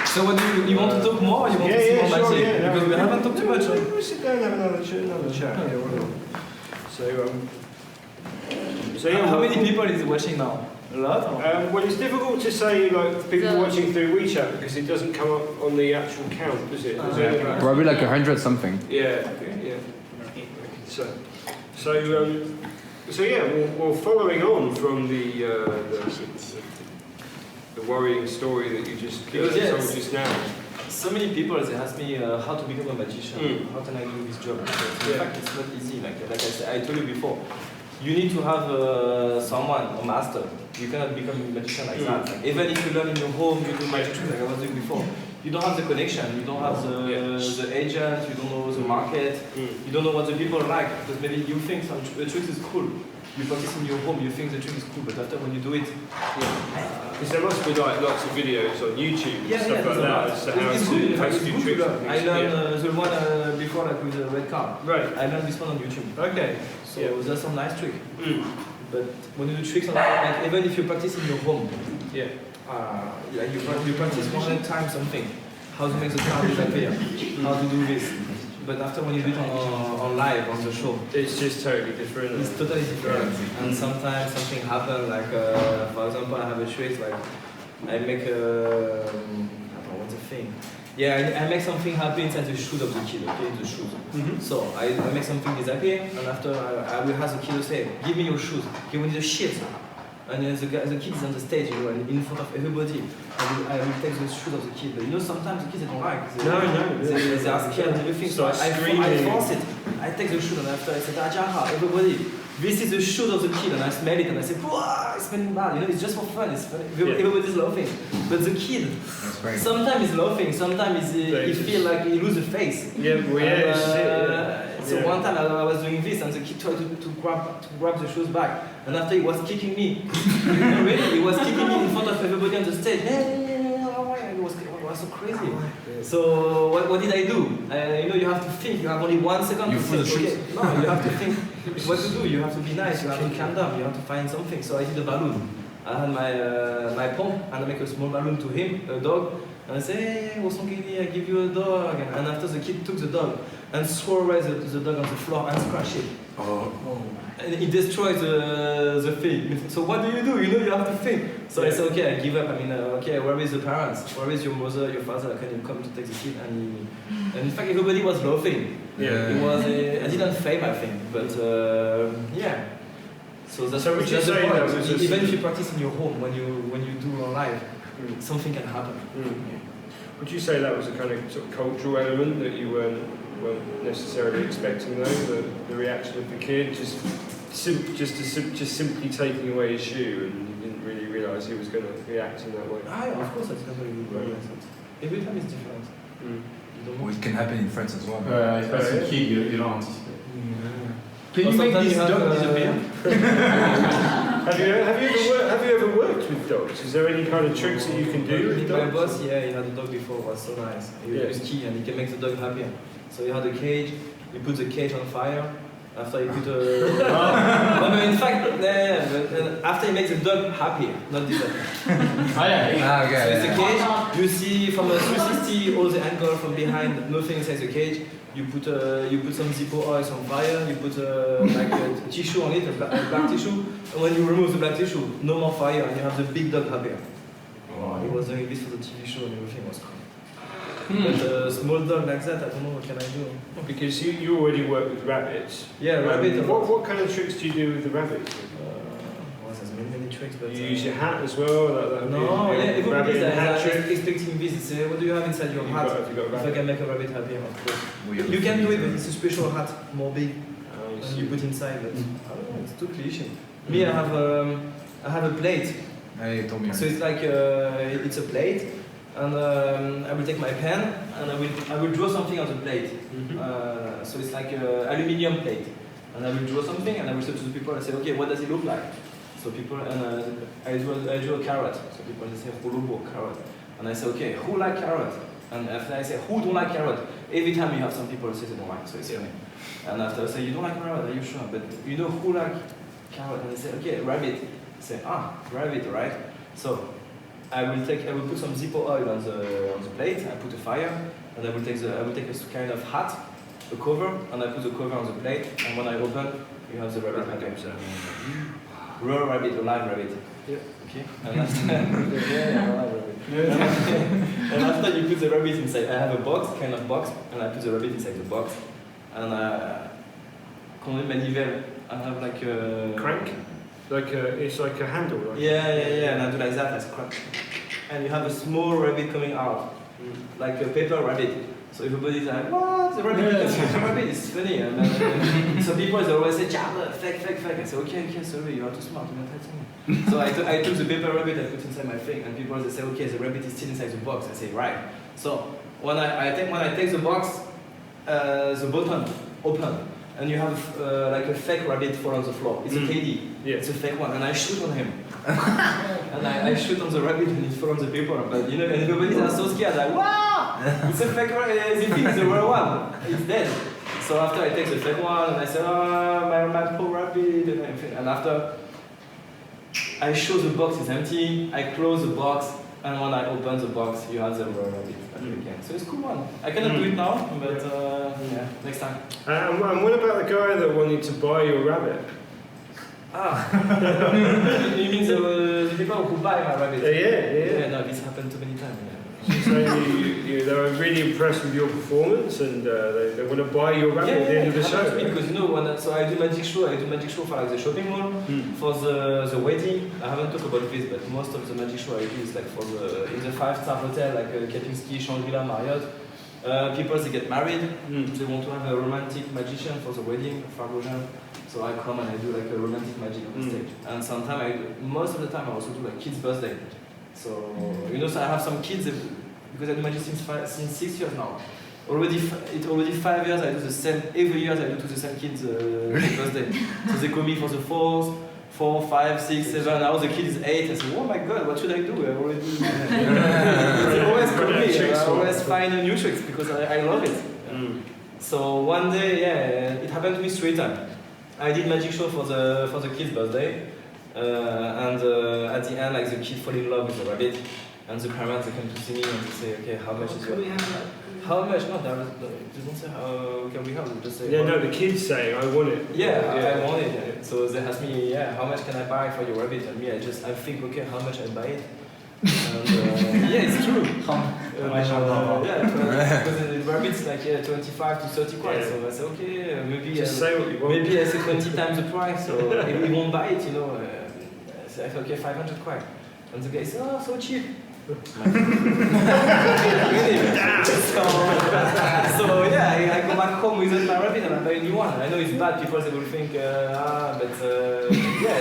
So what do you want to talk more or you want to see more sure, magic? Because we haven't talked too much. We'll sit down and have another chat. Yeah, why not? So How many people is watching now? A lot? Or? Well, it's difficult to say like people So- watching through WeChat because it doesn't come up on the actual count, does it? Does it? Probably like 100 something. Yeah. So yeah, well, following on from the worrying story that you just told just now. So many people they ask me how to become a magician. How can I do this job? Because in fact, it's not easy. Like I said, I told you before, you need to have someone, a master. You cannot become a magician like that. Like, even if you learn in your home, you do magic tricks like I was doing before. You don't have the connection. You don't have the agent. You don't know the market. You don't know what the people like because maybe you think the trick is cool. You practice in your home, you think the trick is cool, but after when you do it, Because there must be like lots of videos on YouTube and stuff like that as to how it's to good. how It's to do good tricks. to and learn. things. I learned the one before like with the red card. Right. I learned this one on YouTube. Okay. So that's some nice trick. Mm. But when you do tricks on like even if you practice in your home, Yeah. like you practice 100 times something, how to make the card disappear, how to do this. But after when you do it on live, on the show, It's just totally different. it's totally different. And sometimes something happens, like for example, I have a trick, like I make what's the thing? Yeah, I make something happen inside the shoes of the kid, okay, the shoes. So I make something disappear, and after I will have the kid say, give me your shoes, give me the shit. And the kid is on the stage, you know, and in front of everybody. I will take the shoes of the kid. But you know, sometimes the kids they don't like. They are scared and everything. So I force it. I take the shoes and after I say, Ajaha, everybody, this is the shoes of the kid. And I smell it and I say, wow, it's smelling bad. You know, it's just for fun. It's funny. Everybody's laughing. But the kid, sometimes he's laughing, sometimes he feel like he lose the face. Yeah, well, So one time I was doing this and the kid tried to grab the shoes back. And after he was kicking me. Really, he was kicking me in front of everybody on the stage. It was so crazy. So what did I do? You know, you have to think. You have only 1 second to think. Okay. No, you have to think what to do. You have to be nice. You have to calm down. You have to find something. So I did a balloon. I had my pump and I make a small balloon to him, a dog. And I say, hey, Osongini, I give you a dog. And after the kid took the dog and threw away the dog on the floor and scratched it. And he destroyed the thing. So what do? You know, you have to think. So I said, okay, I give up. I mean, okay, where is the parents? Where is your mother, your father? Can you come to take the kid? And in fact, everybody was laughing. It was. I didn't fail, I think, but yeah. So that's would you that's the say point. that was just- Even if you practice in your home, when you do on live, something can happen. Would you say that was a kind of sort of cultural element that you weren't necessarily expecting though? The reaction of the kid, just simply taking away his shoe, and you didn't really realise he was going to react in that way. Of course, I didn't really realize it. Every time is different. You don't know. Well, it can happen in France as well. As a kid, you don't anticipate. Can you make this dog disappear? Have you ever worked with dogs? Is there any kind of tricks that you can do with My dogs? boss, he had a dog before, it was so nice. He used key and he can make the dog happier. So he had a cage, he put the cage on fire, After he put no, in fact, after he makes the dog happy, not disappointed. Okay. So it's a cage. You see from a 360 all the angle from behind, nothing inside the cage. You put some Zippo oil on fire. You put like a tissue on it, a black tissue. And when you remove the black tissue, no more fire, and you have the big dog happier. He was doing this for the TV show, and everything was cool. But a small dog like that, I don't know what can I do. Because you already work with rabbits. Yeah, rabbit. What kind of tricks do you do with the rabbits? Well, there's many tricks, but You use your hat as well? no, yeah, rabbit everybody's hat trick? expecting this. It's, what do you have inside your hat? Have you got a If I rabbit? can make a rabbit happy, of course. You can do it, but it's a special hat, more big, and you put inside. But I don't know, it's too cliche. Me, I have a plate. Allez, tant mieux. So it's like it's a plate, and I will take my pen and I will draw something on the plate. So it's like an aluminium plate, and I will draw something, and I will say to the people, I say, okay, what does it look like? So people, and I draw a carrot. So people they say holobo, carrot, and I say, okay, who like carrot? And after I say, who don't like carrot? Every time you have some people who say they don't like, so it's funny. And after I say, you don't like carrot, are you sure? But you know who like carrot? And they say, okay, rabbit. I say, rabbit, right? So I will put some Zippo oil on the plate. I put a fire, and I will take a kind of hat, a cover, and I put the cover on the plate. And when I open, you have the rabbit happy. Raw rabbit, a live rabbit. Yeah. Okay. And after, live rabbit. And after you put the rabbit inside, I have a box, kind of box, and I put the rabbit inside the box. And quand on manivelle, I have like a Crank? It's like a handle, right? Yeah, and I do like that, I scratch. And you have a small rabbit coming out, like a paper rabbit. So everybody's like, what? The rabbit, the rabbit is funny. And so people always say, fake. I say, okay, sorry, you are too smart, you're not touching me. So I took the paper rabbit, I put inside my thing, and people they say, okay, the rabbit is still inside the box. I say, right. So when I take the box, the button open. And you have like a fake rabbit fall on the floor. It's a teddy. Yeah. It's a fake one, and I shoot on him. And I shoot on the rabbit, and it falls on the paper. But you know, and everybody is so scared, like, wow! It's a fake rabbit. It's the real one. It's dead. So after I take the fake one, and I say, oh, my poor rabbit, and everything. And after I show the box is empty, I close the box, and when I open the box, you have the real rabbit. Again. So it's a cool one. I cannot do it now, but yeah, next time. And what about the guy that wanted to buy your rabbit? You mean the people who buy my rabbit? Yeah. No, this happened too many times. So they were really impressed with your performance, and they want to buy your rabbit at the end of the show. Because you know, so I do magic show for like the shopping mall, for the wedding. I haven't talked about this, but most of the magic show I do is like for in the 5-star hotel, like Kempinski, Shangri-La, Marriott. People they get married, they want to have a romantic magician for the wedding, Fargojan. So I come and I do like a romantic magic on the stage. And sometimes most of the time I also do like kids' birthday. So you know, so I have some kids because I do magic since 6 years now. Already 5 years I do the same. Every year I do to the same kids' birthday. So they call me for the 4, 5, 6, 7. Now the kid is 8. I say, oh my god, what should I do? I already. They always call me. I always find new tricks because I love it. So one day, it happened to me 3 times. I did magic show for the kid's birthday, and at the end, like the kid fall in love with the rabbit, and the parents they come to see me and they say, okay, how much is your? How much? No, they don't say how can we have. They just say. Yeah, no, the kids say, I want it. I want it. Yeah. So they ask me, how much can I buy for your rabbit? And me, I think, okay, how much I buy it? And, it's true. Because the rabbit's like 25 to 30 quid. So I say, okay, maybe just say what you want. Maybe I say 20 times the price. So if he won't buy it, you know, I say, okay, 500 quid. And the guy says, oh, so cheap. So I go back home without my rabbit and I buy a new one. I know it's bad, people they will think, I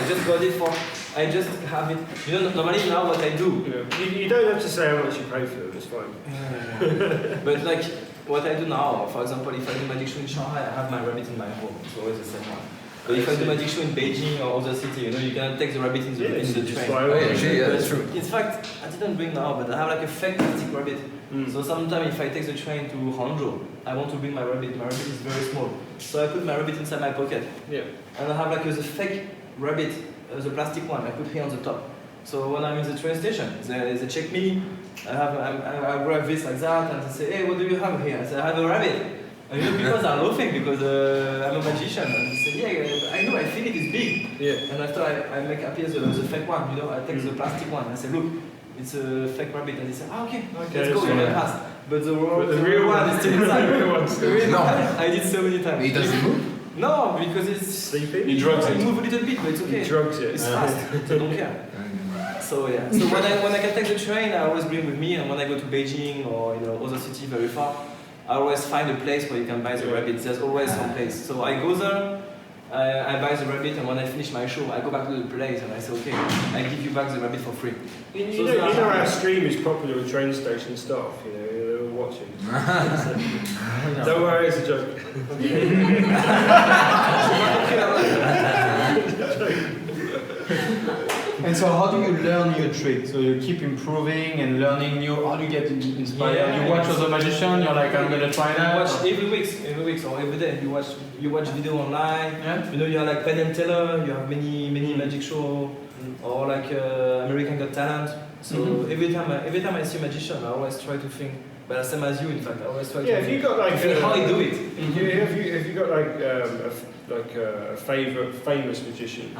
just got it for. I just have it. You know, normally now what I do. You don't have to say how much you pay for them. It's fine. But like what I do now, for example, if I do magic show in Shanghai, I have my rabbit in my home. It's always the same one. But if I do magic show in Beijing or other city, you know, you can take the rabbit in the train. Actually, yeah, that's true. In fact, I didn't bring now, but I have like a fake plastic rabbit. So sometimes if I take the train to Hangzhou, I want to bring my rabbit. My rabbit is very small, so I put my rabbit inside my pocket. Yeah. And I have like the fake rabbit, the plastic one. I put here on the top. So when I'm in the train station, they check me. I grab this like that, and they say, "Hey, what do you have here?" I say, "I have a rabbit." And you know, people are laughing because I'm a magician. And they say, "Yeah, I know. I feel it is big." Yeah. And after I make appear the fake one, you know, I take the plastic one. I say, "Look, it's a fake rabbit." And they say, "Ah, okay, let's go, you can pass." But the real one is still inside. No. I did so many times. It doesn't move? No, because it's sleeping. He drugs it it. move a little bit, but it's okay. He drugs it. It's fast. So I don't care. So yeah. So when I can take the train, I always bring with me. And when I go to Beijing or other city very far, I always find a place where you can buy the rabbit. There's always some place. So I go there. I buy the rabbit, and when I finish my show, I go back to the place and I say, okay, I give you back the rabbit for free. You know our stream is popular with train station staff. You know, they're all watching. Don't worry, it's a joke. And so how do you learn your trick? So you keep improving and learning new, how do you get inspired? Yeah, you watch other magicians, you're like, I'm gonna try that? You watch every week or every day. You watch video online. Yeah? You know, you are like Penn and Teller, you have many magic show, or like American Got Talent. So every time I see a magician, I always try to think. But the same as you, in fact, I always try to Have you got like think how I do it. Have you got like a favourite famous magician?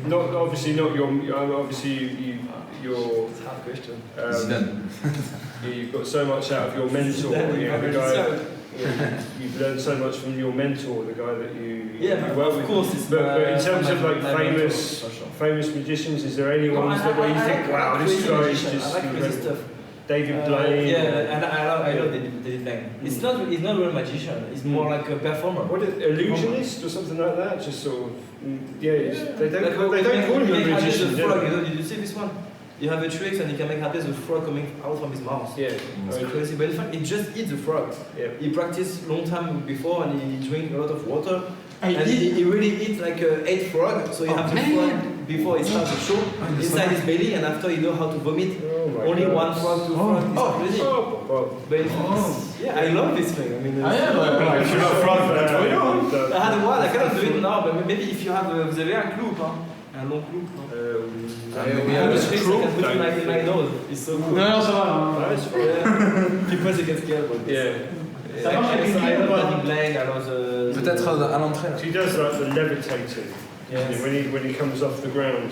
Not obviously not your. Obviously you're. It's a hard question. You've got so much out of your mentor. You know, the guy. You've learned so much from your mentor, the guy that you. Yeah, you work of with. course. It's But in terms of like my famous mentor, for sure. famous magicians, is there anyone where you think, wow, this guy is just I like crazy incredible? stuff. David Blaine? Yeah, I love David Blaine. He's not a real magician. He's more like a performer. What is illusionist or something like that? Just sort of, they don't Like, call him a magician. The frog, did you see this one? You have a trick and he can make happen the frog coming out from his mouth. Yeah. It's crazy, but in fact, he just eats the frog. Yeah. He practiced long time before and he drank a lot of water. And he really eats like 8 frog, so you have the frog before he starts the show inside his belly, and after you know how to vomit. Only God. 1 frog, 2 frog. It's crazy. But yeah, I love this thing. I mean, if you love frog, that's for you. I had one. I cannot do it now, but maybe if you have vous avez un clou, un long clou. maybe I a can put it in my nose. It's so cool. Non, ça va. People they get scared about this. Yeah. I love David Blaine. I love the. Peut-être à l'entrée là. He does like the levitating Yes. when he comes off the ground.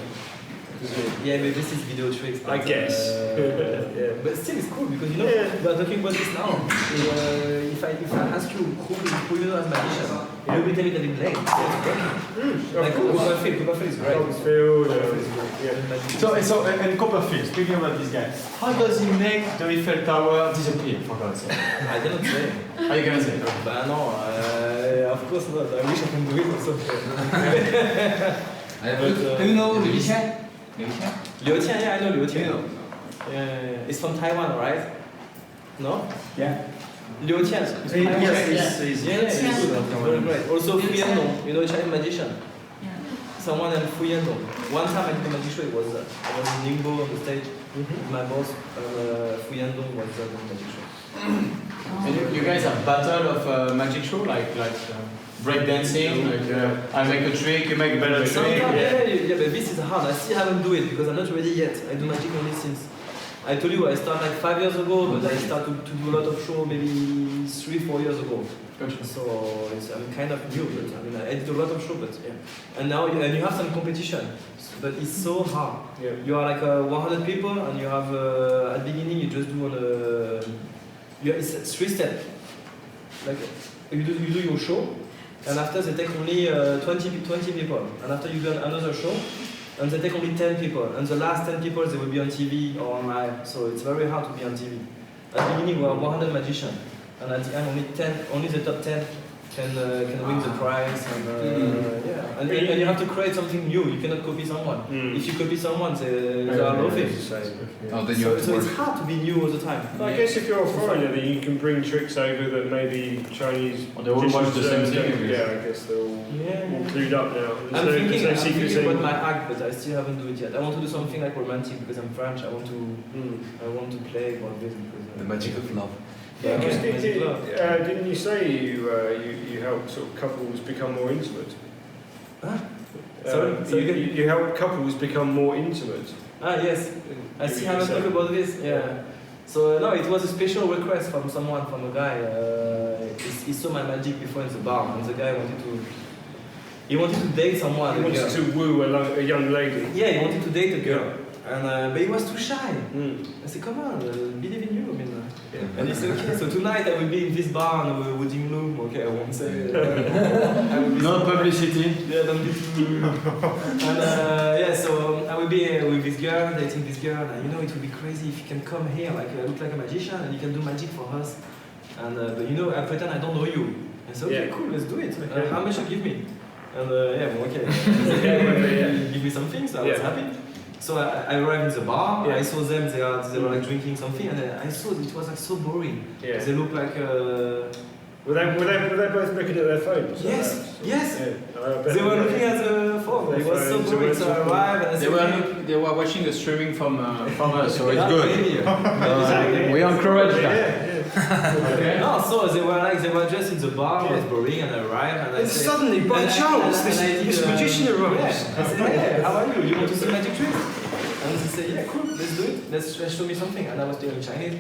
Yeah, but this is video tricks. I guess. Yeah. But still, it's cool because we are talking about this now. If I ask you who you know as magician, you will tell me David Blaine. Like Copperfield is great. Copperfield, yeah. So and Copperfield, speaking about this guy, how does he make the Eiffel Tower disappear, for God's sake? I cannot say. How are you gonna say? But no, of course not. I wish I can do it also. Do you know Liu Qian? Liu Qian, yeah, I know Liu Qian. It's from Taiwan, right? No? Yeah. Liu Qian. Yes. It's good. Very great. Also Fu Yandong, you know Chinese magician. Someone named Fu Yandong. One time I did a magic show. I was in Ningbo on the stage with my boss, and Fu Yandong was the magic show. And you guys have battle of magic show, like breakdancing, I make a trick, you make a better trick. Yeah, but this is hard. I still haven't do it because I'm not ready yet. I do magic only since. I told you I started like 5 years ago, but I started to do a lot of show maybe 3-4 years ago. Gotcha. So I'm kind of new, but I mean I did a lot of show, but yeah. And now you have some competition, but it's so hard. Yeah. You are like 100 people, and you have at the beginning you just do it's 3 steps. Like you do your show. And after they take only 20 people. And after you do another show, and they take only 10 people. And the last 10 people, they will be on TV or online. So it's very hard to be on TV. At the beginning, we were 100 magicians. And at the end, only the top 10 can win the prize, and yeah, and you have to create something new. You cannot copy someone. If you copy someone, they are laughing. Oh, then you have to So work. it's hard to be new all the time. Well, I guess if you're a foreigner, then you can bring tricks over that maybe Chinese. Or they all watch the same thing, I guess. Yeah, I guess they're all clued up now. I'm thinking secret about my act, but I still haven't do it yet. I want to do something like romantic because I'm French. I want to play about this because The magic of love. Yeah, because magic love. didn't you say you help sort of couples become more intimate? Huh? Sorry? You help couples become more intimate. Yes. I still haven't talked about this. Yeah. So no, it was a special request from someone, from a guy. He saw my magic before in the bar, and the guy wanted to date someone. He wanted to woo a young lady. Yeah, he wanted to date a girl, and but he was too shy. I said, come on, believe in you. I mean, and he said, okay, so tonight I will be in this bar in a wedding room. Okay, I won't say. No publicity. Yeah, don't be too. And yeah, so I will be with this girl, dating this girl, and you know it will be crazy if you can come here, like look like a magician, and you can do magic for us. And but you know, I pretend I don't know you. I said, okay, cool, let's do it. How much you give me? And yeah, well, okay. Give me something, so I was happy. So I arrived in the bar, I saw them, they were like drinking something, and I saw it was like so boring. Yeah. They look like... Were they both looking at their phones? Yes, yes! Yeah. They were looking at the phone, it was so boring, so I arrived and I said... They were watching the streaming from us, so it's Yeah, good. maybe. Exactly. We encourage that. Okay. No, so they were just in the bar, it was boring, and I arrived and I And said... suddenly, by chance, this magician arrives. I said, hey, how are you? You want to see magic tricks? And they said, yeah, cool, let's do it. Let's show me something. And I was doing Chinese.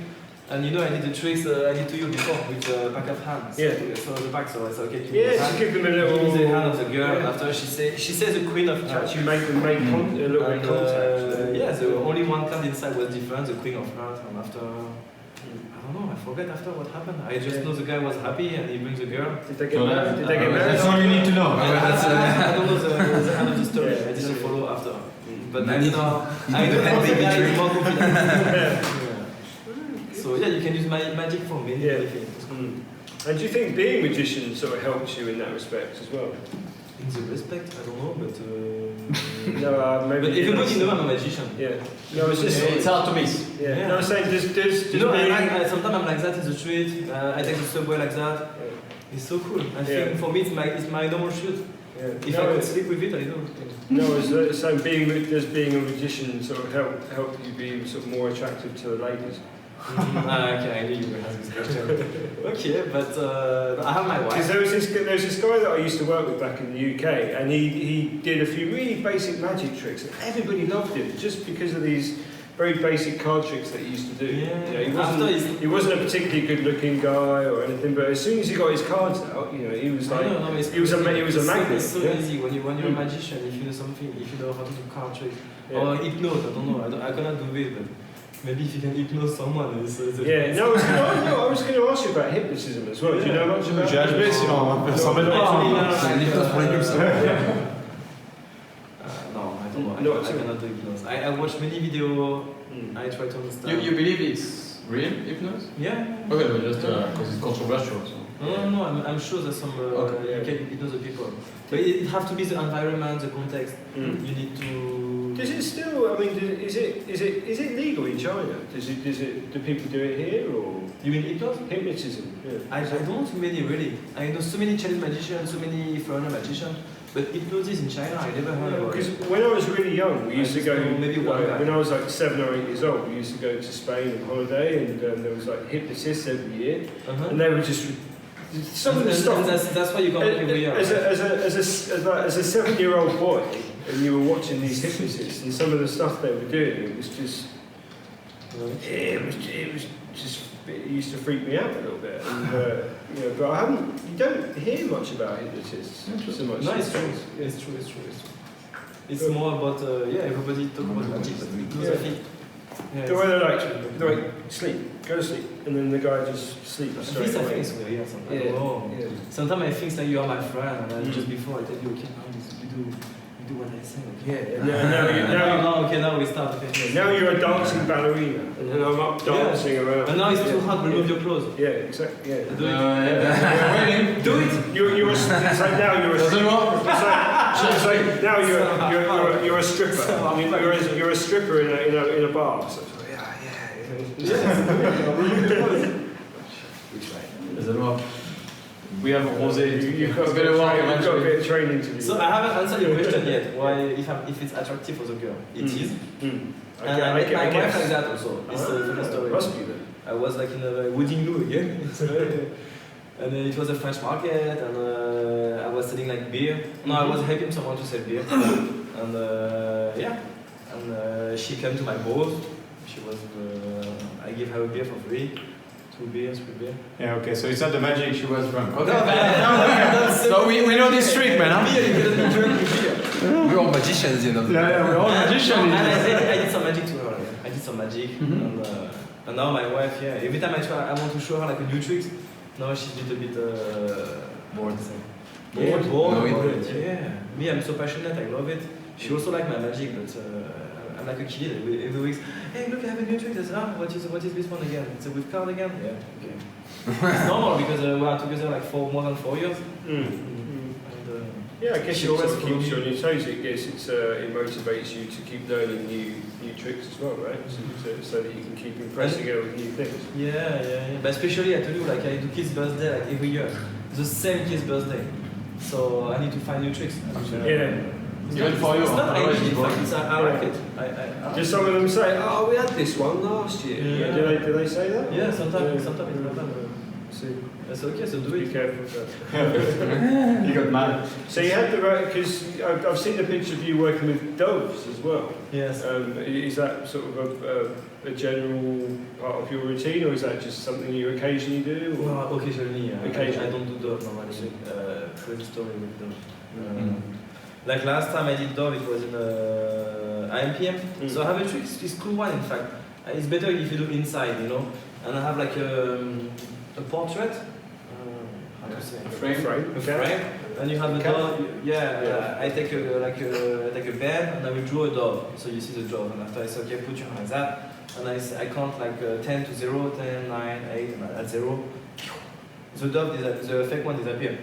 And you know, I did the tricks I did to you before with the pack of hands. Yeah. So the pack, so I said, okay, give me the Yeah, hand. to give them a Give little. me the hand of the girl. And after she says the queen of hearts. You make them make a little bit of contact. Yeah, so only one card inside was different, the queen of hearts. And after, I don't know, I forget after what happened. I just know the guy was happy and he brings the girl. Did they get married? Did they get married? That's all you need to know. I don't know the end of the story. Yeah, I didn't follow after. But No I need- know no I need to know have how the baby guy is drink. more confident. Yeah. So yeah, you can use magic for many things. And do you think being a magician sort of helps you in that respect as well? In the respect, I don't know, but No, maybe. but everybody knows I'm a magician. Yeah. No, it's just. It's hard to miss. Yeah. Yeah. No, I'm saying just You know, being. sometimes I'm like that in the street. I take the subway like that. It's so cool. I think for me it's my normal shoot. Yeah. If I could sleep with it, I do. No, it's so does being a magician sort of help you be sort of more attractive to the ladies? Okay, I knew you were having this question. Okay, but I have my Because wife. there was this guy that I used to work with back in the UK, and he did a few really basic magic tricks, and everybody loved him just because of these very basic card tricks that he used to do. Yeah. You know, he wasn't a particularly good-looking guy or anything, but as soon as he got his cards out, you know, he was like he was a magnet. It's so easy when you're a magician. If you know something, if you know how to do card tricks or hypnose, I don't know. I cannot do it, but maybe if you can hypnose someone, it's Yeah, no, I was going to ask you about hypnotism as well. Do you know much about No, I don't know. I cannot do hypnosis. I watch many videos. I try to understand. You believe it's real hypnosis? Yeah. Okay, but just because it's controversial. So. No, I'm sure there's some you can hypnose the people, but it have to be the environment, the context. You need to. Does it still? I mean, is it legal in China? Do people do it here or? You mean hypnosis? Hypnotism. Yeah. I don't know too many really. I know so many Chinese magicians, so many foreigner magicians, but hypnosis in China I never heard about Because it. when I was really young, we used to go. Maybe one guy. When I was like 7 or 8 years old, we used to go to Spain on holiday, and there was like hypnotists every year, and they were just some of the stuff. That's why you got every year. As a 7-year-old boy, and you were watching these hypnotists, and some of the stuff they were doing, it was just. It was just. It used to freak me out a little bit, and you know. But I haven't. You don't hear much about hypnotists so much. No, it's true. It's true. It's more about everybody talk about magic, but because I think. Yeah, The way they're like, sleep, go to sleep, and then the guy just sleeps At straight least I think away. it's weird sometimes. Yeah. Oh. Yeah. Sometimes I think that you are my friend, and just before I tell you, okay, now you do what I say. Okay. Now we start. Okay. Now you're a dancing ballerina, and then I'm up dancing around. And now it's too hard. Remove your clothes. Yeah, exactly. Yeah. Do it. Do it. It's like now you're a Doesn't work. it's like now you're a stripper. I mean, you're a stripper in a bar. So Doesn't work. We have Rosé. You've got a bit of work you've got a eventually. bit of training to do. So I haven't answered your question yet. Why, if it's attractive for the girl, it is. And I met my wife like that also. It's a funny story. Must be then. I was like in a wedding loo again. And it was a French market, and I was selling like beer. No, I was helping someone to sell beer. And she came to my booth. She was, I gave her a beer for free. 2 beers, 3 beers. Yeah, okay, so it's not the magic she was drunk. Okay. No, So we know this trick, man. Huh? Beer, you cannot be drunk with beer. We're all magicians, you know. Yeah, we're all magicians. And I did some magic to her. Yeah. I did some magic. And now my wife, every time I want to show her like a new trick. Now she's a little bit Bored. bored. Yeah. Me, I'm so passionate. I love it. She also like my magic, but I'm like a kid. Every week, hey, look, I have a new trick. I say, what is this one again? It's a with card again. Yeah. Okay. It's normal because we are together like for more than 4 years. Yeah, I guess She it always sort of keeps you follows on your toes. I guess it motivates you to keep learning new tricks as well, right? So that you can keep impressing her with new things. Yeah. But especially I tell you, like I do kids' birthday like every year, the same kids' birthday. So I need to find new tricks. Even for you. It's not I need, in fact, I like it. I Just some of them say, "Oh, we had this one last year." Yeah. Do they say that? Yeah, sometimes it's not that. See, That's okay, so do be it. careful with that. You got mad. So you had the right, because I've seen the picture of you working with doves as well. Yes. Is that sort of a general part of your routine, or is that just something you occasionally do? Or? Well, occasionally, Occasionally. I don't do dove normally. Crazy story with dove. Like last time I did dove, it was in IMPM. So I have a trick, it's cool one in fact. It's better if you do inside, you know. And I have like a portrait. How to say? A frame. A frame. And you have a dove. I take a pen and I will draw a dove. So you see the dove. And after I say, okay, put your hand like that. And I count like 10 to 0, 10, 9, 8, and at 0. The dove, the fake one disappears.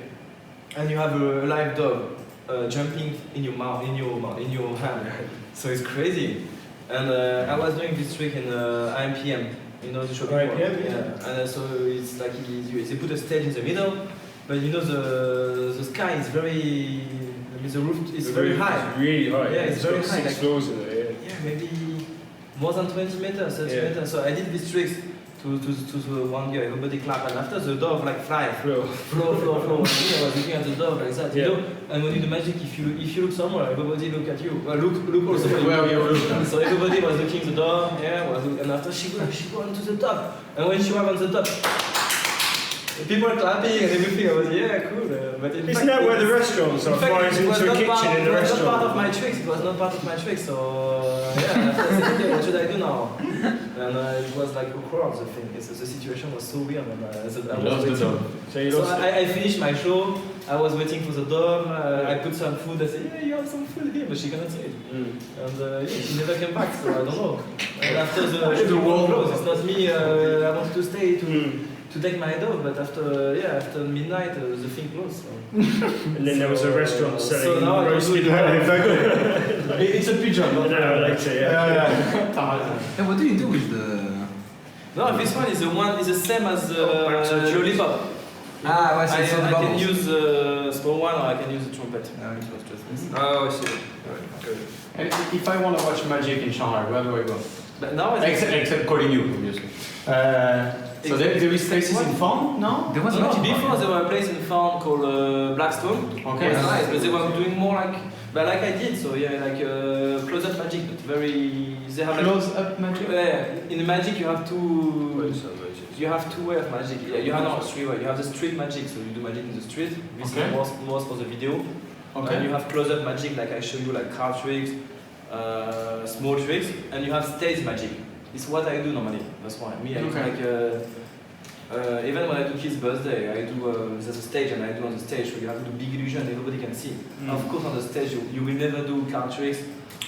And you have a live dove jumping in your mouth, in your hand. So it's crazy. And I was doing this trick in IMPM. You know the shopping mall? Yeah. And so it's like they put a stage in the middle, but you know the sky is very, the roof is very high. It's really high. Yeah, it's very got high. 6 floors in it. Yeah, maybe more than 20 meters, 30 meters. So I did these tricks to the one guy, everybody clap, and after the dove like fly, flow. Me, I was looking at the dove like that, you know. And when you do magic, if you look somewhere, everybody look at you. Look also where you look. So everybody was looking at the dove, and after she go on to the top. And when she was on the top, people are clapping and everything. I was cool. But in Isn't fact, that where the restaurants are? Flies into a kitchen in the It was not restaurant. part of my tricks. It was not part of my tricks. So after I said, okay, what should I do now? And it was like awkward. The thing. The situation was so weird. And I was waiting. So you lost it. I finished my show. I was waiting for the dog. I put some food. I said, you have some food here, but she cannot see it. And she never came back. So I don't know. And after the world closed, it's not me. I wanted to stay to take my dog, but after midnight the thing closed. So. And then there was a restaurant selling now roasted Exactly. It's a pigeon. An hour later, And what do you do with the... No, this one is the same as the lollipop. Ouais, c'est I can bubbles. use the small one or I can use the trumpet. Oh, I see. Good. And if I want to watch magic in Shanghai, where do I go? But now Except calling you, obviously. So there is places in Farm now? There was No, not before there were a place in farm called Blackstone. Okay. It was nice, but they were doing more like I did. So like close-up magic, but very. They have Close-up magic? In the magic you have two. You have 2 ways of magic. Yeah, you have not 3 ways. You have the street magic, so you do magic in the street. This is more for the video. Okay. And you have close-up magic, like I show you, like card tricks, small tricks, and you have stage magic. It's what I do normally. That's why me. I do like Even when I do his birthday, I do there's a stage and I do on the stage, so you have to do big illusion, everybody can see. Of course, on the stage you will never do card tricks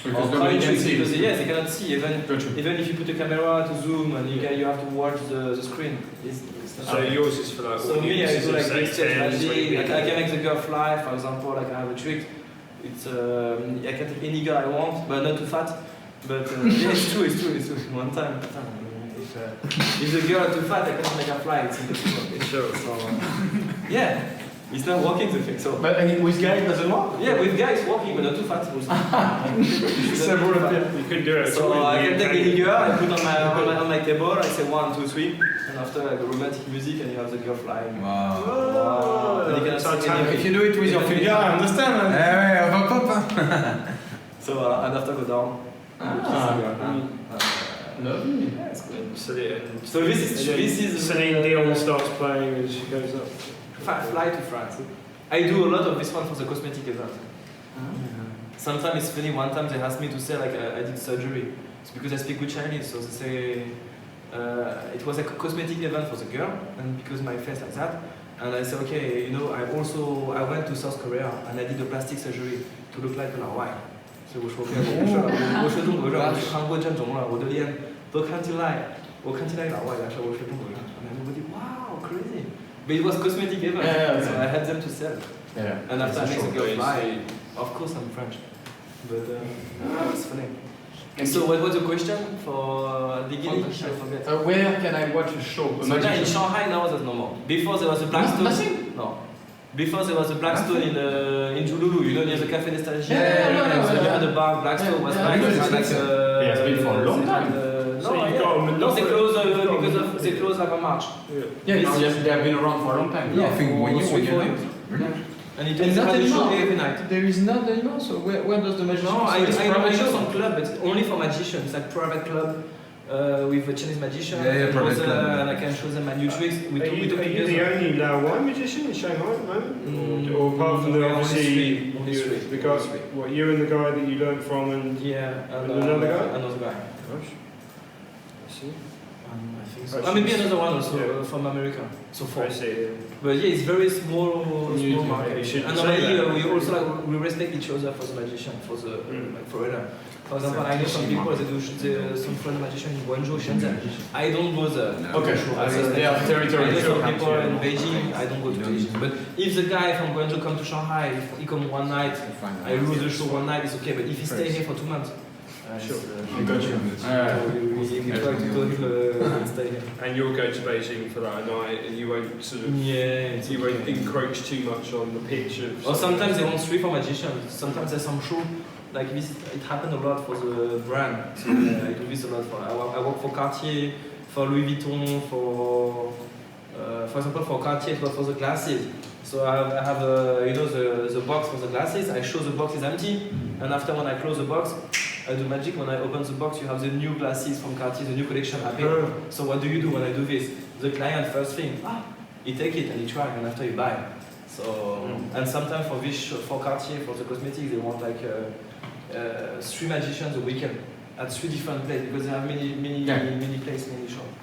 Because or nobody coin can tricks see. because yes, they cannot see. Even Gotcha. if you put a camera to zoom and you have to watch the screen. It's not So yours is for like so me, I do like say big stage 10, magic. 20 I can make the girl fly, for example. Like I have a trick. It's I can take any girl I want, but not too fat. But yeah, it's true. One time. If the girl too fat, I cannot make her fly. It's impossible. Sure. So yeah, it's not working the thing. So But with guy it doesn't work? yeah, with guys working, but not too fat. Also. Several of them. You could do it. So I can take any girl, I put on my table, I say 1, 2, 3, and after I go romantic music and you have the girl flying. Wow. Wow. And you cannot sing any- If you do it with your finger, I understand. Eh ouais, on va pop. So and after go down. Lovely. Yeah, it's good. So this is Celine Dion starts playing as she goes up. Fly to France. I do a lot of this one for the cosmetic event. Sometimes it's funny. One time they asked me to say like I did surgery. It's because I speak good Chinese, so they say it was a cosmetic event for the girl, and because my face like that, and I said okay, you know, I went to South Korea and I did a plastic surgery to look like an Hawaii. 所以我说我学中国人，我去韩国这种了，我的脸都看起来，我看起来老外，但是我学中国人。And everybody, wow, crazy. But it was cosmetic event, Yeah, so I had them to sell. Yeah. And after I make the girl Sure. fly, of course I'm French. But it's funny. And so what was the question for the beginning? I forget. Where can I watch a show? A So now in magic show? Shanghai now there's no more. Before there was a Blackstone. Nothing? No. Before there was a Blackstone in Jululu, you know, near the Café des Stagiaires. Yeah. So you had a bar, Blackstone was Yeah, nice. because It was it's- yeah, it's been for a long time. So No, you yeah. got a No, they monopoly. closed You've got a because of, they closed like on March. Yeah, yes, they have been around for a long time. Yeah, I think for when you 3, 4 were years. And it And was not a show anymore. every night. There is not anymore, so where does the magician No, I it's know private show? some club, but only for magicians, like private club with a Chinese magician. Yeah, private club. And I can show them my new tricks. We Are took you the together. only Laowai magician in Shanghai at the moment? Mm, Or apart from the only obviously three, only you- three, the guy, only three. what you and the guy that you learned from and Yeah, And another guy? Another guy. gosh. I see. I think so. so. Maybe another one also Yeah. From America. So four. I see. But yeah, it's very small You market. should And say normally that. we also like we respect each other for the magician, for the like foreigner. For example, I know some people that do some foreign magician in Guangzhou, Shenzhen. I don't go there. Okay, I respect they have territory. I know some sure. people in Beijing, I don't go to Beijing. But if the guy from Guangzhou come to Shanghai, if he come one night, I lose the show one night, it's okay. But if he stay here for 2 months, Sure. I got you. we try to talk and stay here. And you'll go to Beijing for that night and you won't sort of Yeah. it's you won't okay. encroach too much on the pitch of Or sometimes they want 3 for magicians. Sometimes there's some show like this. It happened a lot for the brand. So I do this a lot for. I work for Cartier, for Louis Vuitton, for example for Cartier it was for the glasses. So I have you know the box for the glasses. I show the box is empty, and after when I close the box, I do magic. When I open the box, you have the new glasses from Cartier, the new collection happening. So what do you do when I do this? The client first thing, he take it and he try, and after you buy. So and sometimes for this for Cartier for the cosmetics they want like 3 magicians a weekend at 3 different places because they have many places, many shops.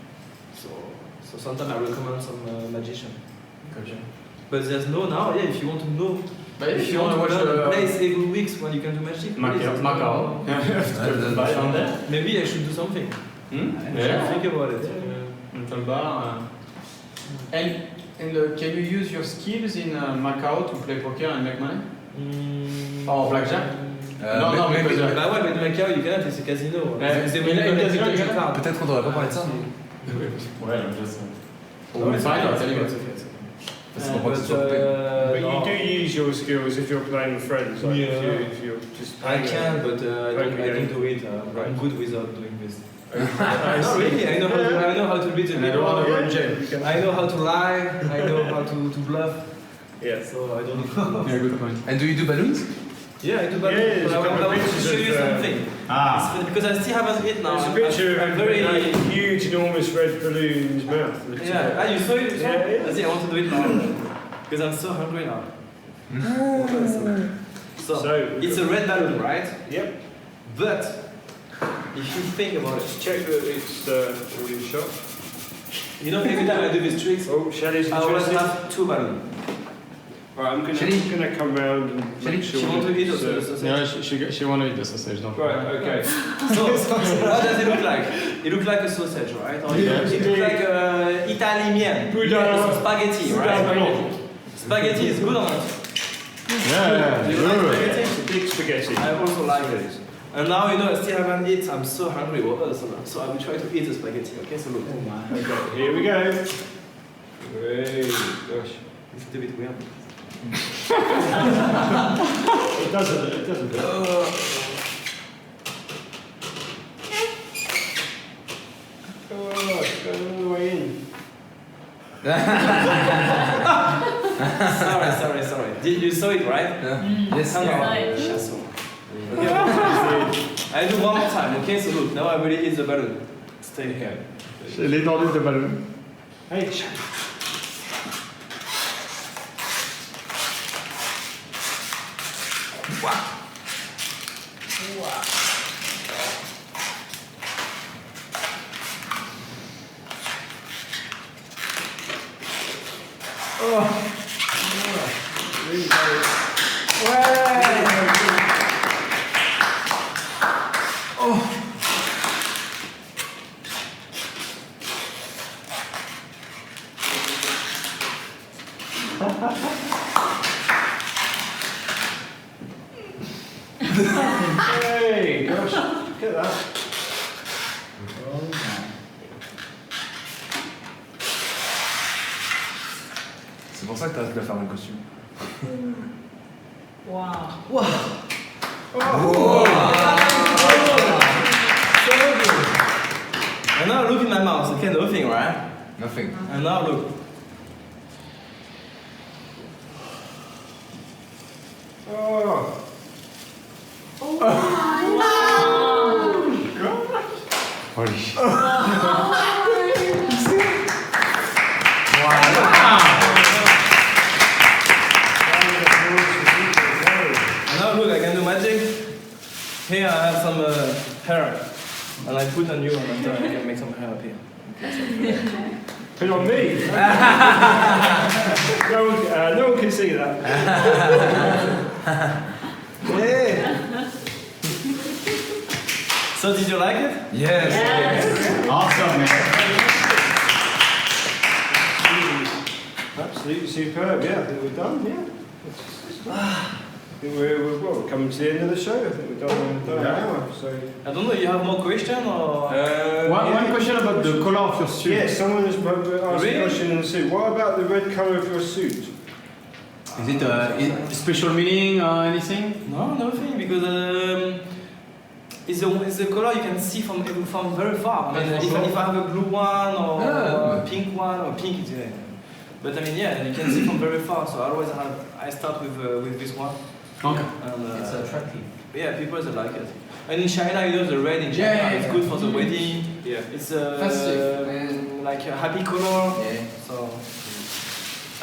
So sometimes I recommend some magician. Gotcha. But there's no now. Yeah, if you want to know, But if you want to watch the place every week when you can do magic. please, Macau. no. Down there. Maybe I should do something. I should think about it. Little bar. And can you use your skills in Macau to play poker and make money? Or blackjack? No, because Bah ouais, mais de Macao, you cannot, c'est casino. Ouais, C'est mais là, il y a des gens qui card. Peut-être qu'on devrait pas parler de ça. ouais, je sais. Oh, We'll find out anyway. Parce qu'on croit que c'est sur le pain. But no. you do use your skills if you're playing with friends, like Yeah. if you're just I playing can, but I don't do it. Right. I'm good without doing this. I Not really. I know how to beat the And I don't want to go in jail. I know how to lie. I know how to bluff. Yeah. So I don't need to bluff. Yeah, good point. And do you do balloons? Yeah, I do bad. Yeah, there's But a couple I of want to pictures show you of, something. It's because I still haven't hit now. There's a picture I'm of very. a huge, enormous red balloon in his mouth. Looks Yeah, like- you saw it? Yeah, yeah. I see, I want to do it now. Because I'm so hungry now. So, it's a red balloon, right? Yep. But, if you think about it, Check that it's all in shot. You know, every time I do these tricks, Oh, Shelley's I always interested. have 2 balloons. Right, I'm Shelley? gonna come round and make sure. She wants to eat it's, also the sausage. Yeah, she want to eat the sausage, don't Right, okay. So, what does it look like? It looks like a sausage, right? Or Yeah. it looks like Italian spaghetti, right? Spaghetti is good or not? Yeah, Do you like good. spaghetti? Big spaghetti. I also like it. And now, you know, I still haven't eaten. I'm so hungry. So I will try to eat the spaghetti. Okay, so look. Okay, here we go. Hey, gosh. It's a bit weird. It doesn't. Oh, it's going all the way in. Sorry. You saw it, right? Yes. Right. Chasseur. Okay, I do one more time, okay? So look, now I really eat the balloon. Stay here. Elle est dans le ballon. Hey, hey, gosh, look at that. C'est pour ça que t'arrêtes de faire le costume. Wow. And now look in my mouth, okay, nothing, right? Nothing. And now look. Oh, Holy shit. And now look, I can do magic. Here I have some hair. And I put on you and after I can make some hair up here. put it on me. No one can see that. Yeah. So did you like it? Yes. Awesome, man. Absolutely superb. Yeah, I think we're done. Yeah. I think we're coming to the end of the show. I think we've done an hour. So. I don't know, you have more question or? One question about the color of your suit. Yes, someone has asked Really? a question in the suit. What about the red colour of your suit? Is it a special meaning or anything? No, nothing, because it's a color you can see from very far. I mean, if I have a blue one or a pink one, or pink is but I mean, yeah, you can see from very far. So I start with this one. Okay. And, It's attractive. yeah, people that like it. And in China, you know, the red in China is good for the wedding. Yeah. It's Festive. like a happy color. Yeah. So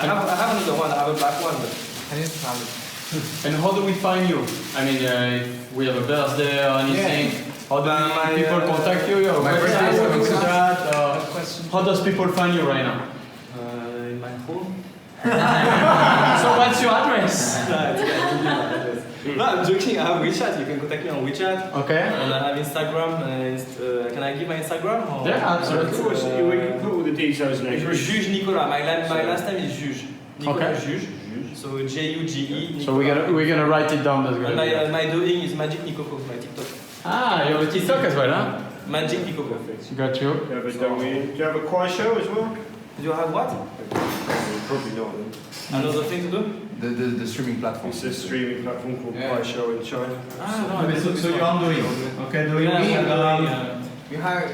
I have another one. I have a black one, but. Can you smell it? And how do we find you? I mean, if we have a birthday or anything, how do people contact you? Your My birthday is coming soon. How does people find you right now? In my home. So what's your address? No, I'm joking. I have WeChat. You can contact me on WeChat. Okay. And I have Instagram. Can I give my Instagram? Or? Yeah, Of absolutely. course, we can put all the details in there. Juge Nicolas. My last name is Juge. Nicolas Okay. Juge. So Juge. So we're gonna write it down. That's And good. my doing is Magic Nicoco, my TikTok. Ah, you have a TikTok as well, huh? Magic Nicoco. Got you. Do you have a choir show as well? Do you have what? Probably not. Then. Another thing to do? The streaming platform. It's a streaming platform called Yeah. Choir Show in China. Ah, no. So you are doing. Okay, doing. You have.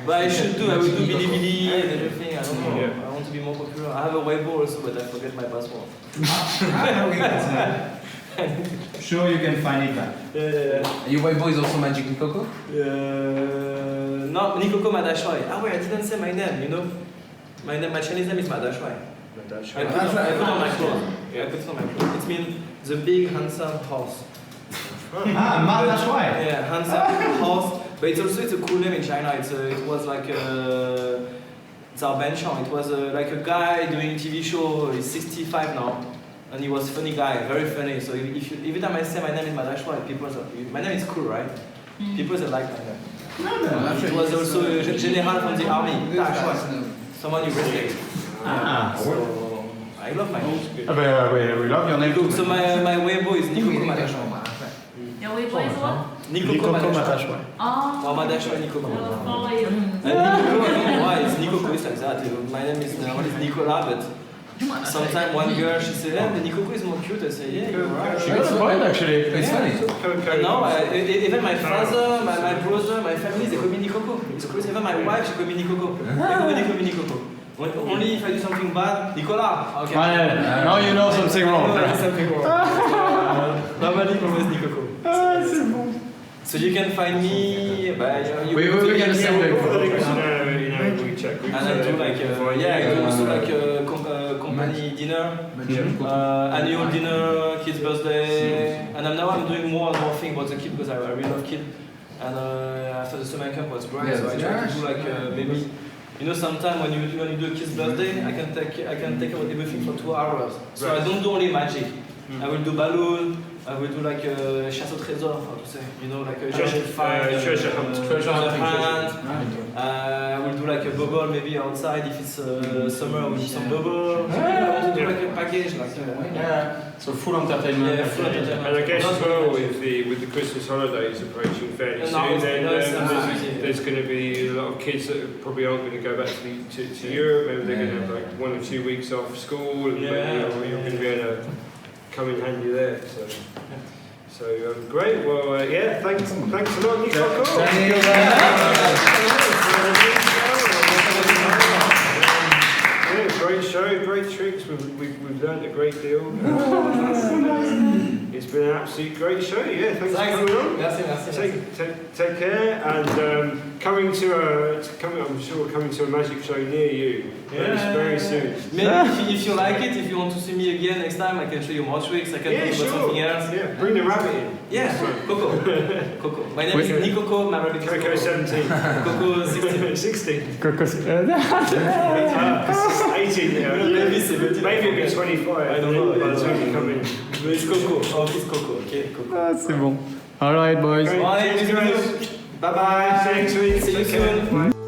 But I should do. I will do Bilibili and everything. I don't know. Yeah. I want to be more popular. I have a Weibo also, but I forget my password. Sure, you can find it back. Your Weibo is also Magic Nicoco? No, Nicoco Madashwai. Ah wait, I didn't say my name. You know, my Chinese name is Madashwai. I put it on my clothes. Yeah, I put it on my clothes. It means the big handsome horse. Madashwai. Yeah, handsome horse. But it's a cool name in China. It was like it's It's our benchmark. It was like a guy doing TV show. He's 65 now, and he was a funny guy, very funny. So if you, every time I say my name in Madashwa, people say, my name is cool, right? People say like my name. It was also a general from the army. Madashwa. Someone you respect. So I love my name. We love your name. So my Weibo is Nicoco Madashwa. Your Weibo is what? Nicoco Madashwa. Or Madashwa Nicoco. Follow you. And Nicoco, I don't know why, it's Nicoco is like that. My name is Nicolas, but sometimes one girl, she said, yeah, but Nicoco is more cute. I say, yeah, you're right. She got a point actually. It's funny. And now, even my father, my brother, my family, they call me Nicoco. It's crazy. Even my wife, she call me Nicoco. They call me Nicoco. Only if I do something bad, Nicolas. Okay. Now you know something wrong. Something wrong. Normally, always Nicoco. So you can find me. We can send them. We check. And I do like I do also like company dinner, annual dinner, kids' birthday, and I'm doing more and more things about the kid because I really love kids. And after the summer camp was great, so I try to do like maybe. You know, sometimes when you do a kid's birthday, I can take out everything for 2 hours. So I don't do only magic. I will do balloon. I will do like a chasse au trésor, how to say, you know, like a treasure hunt. I will do like a bubble maybe outside if it's summer. I will do some bubble. I want to do like a package, like So full entertainment. Yeah, full entertainment. And I guess as well with the Christmas holidays approaching fairly soon, then there's going to be a lot of kids that probably aren't going to go back to Europe. Maybe they're going to have like 1 or 2 weeks off school, and you're going to be able to come in handy there. So great. Well, thanks a lot, Nicoco. Thank you very much. Great show, great tricks. We've learned a great deal. It's been an absolute great show. Yeah, thanks for coming on. Merci. Take care, and coming to a magic show near you very soon. Maybe if you like it, if you want to see me again next time, I can show you more tricks. I can talk about something else. Yeah, bring the rabbit in. Yeah, Coco. My name is Nicoco, my rabbit is Coco 17. Coco 16. 16. Coco. 18 now. Maybe it'll be 25. I don't know. By the time you come in. It's Coco. Oh, it's Coco. Okay, Coco. Ah, c'est bon. Alright, boys. Thanks, guys. Bye bye. See you next week. See you Take care. soon.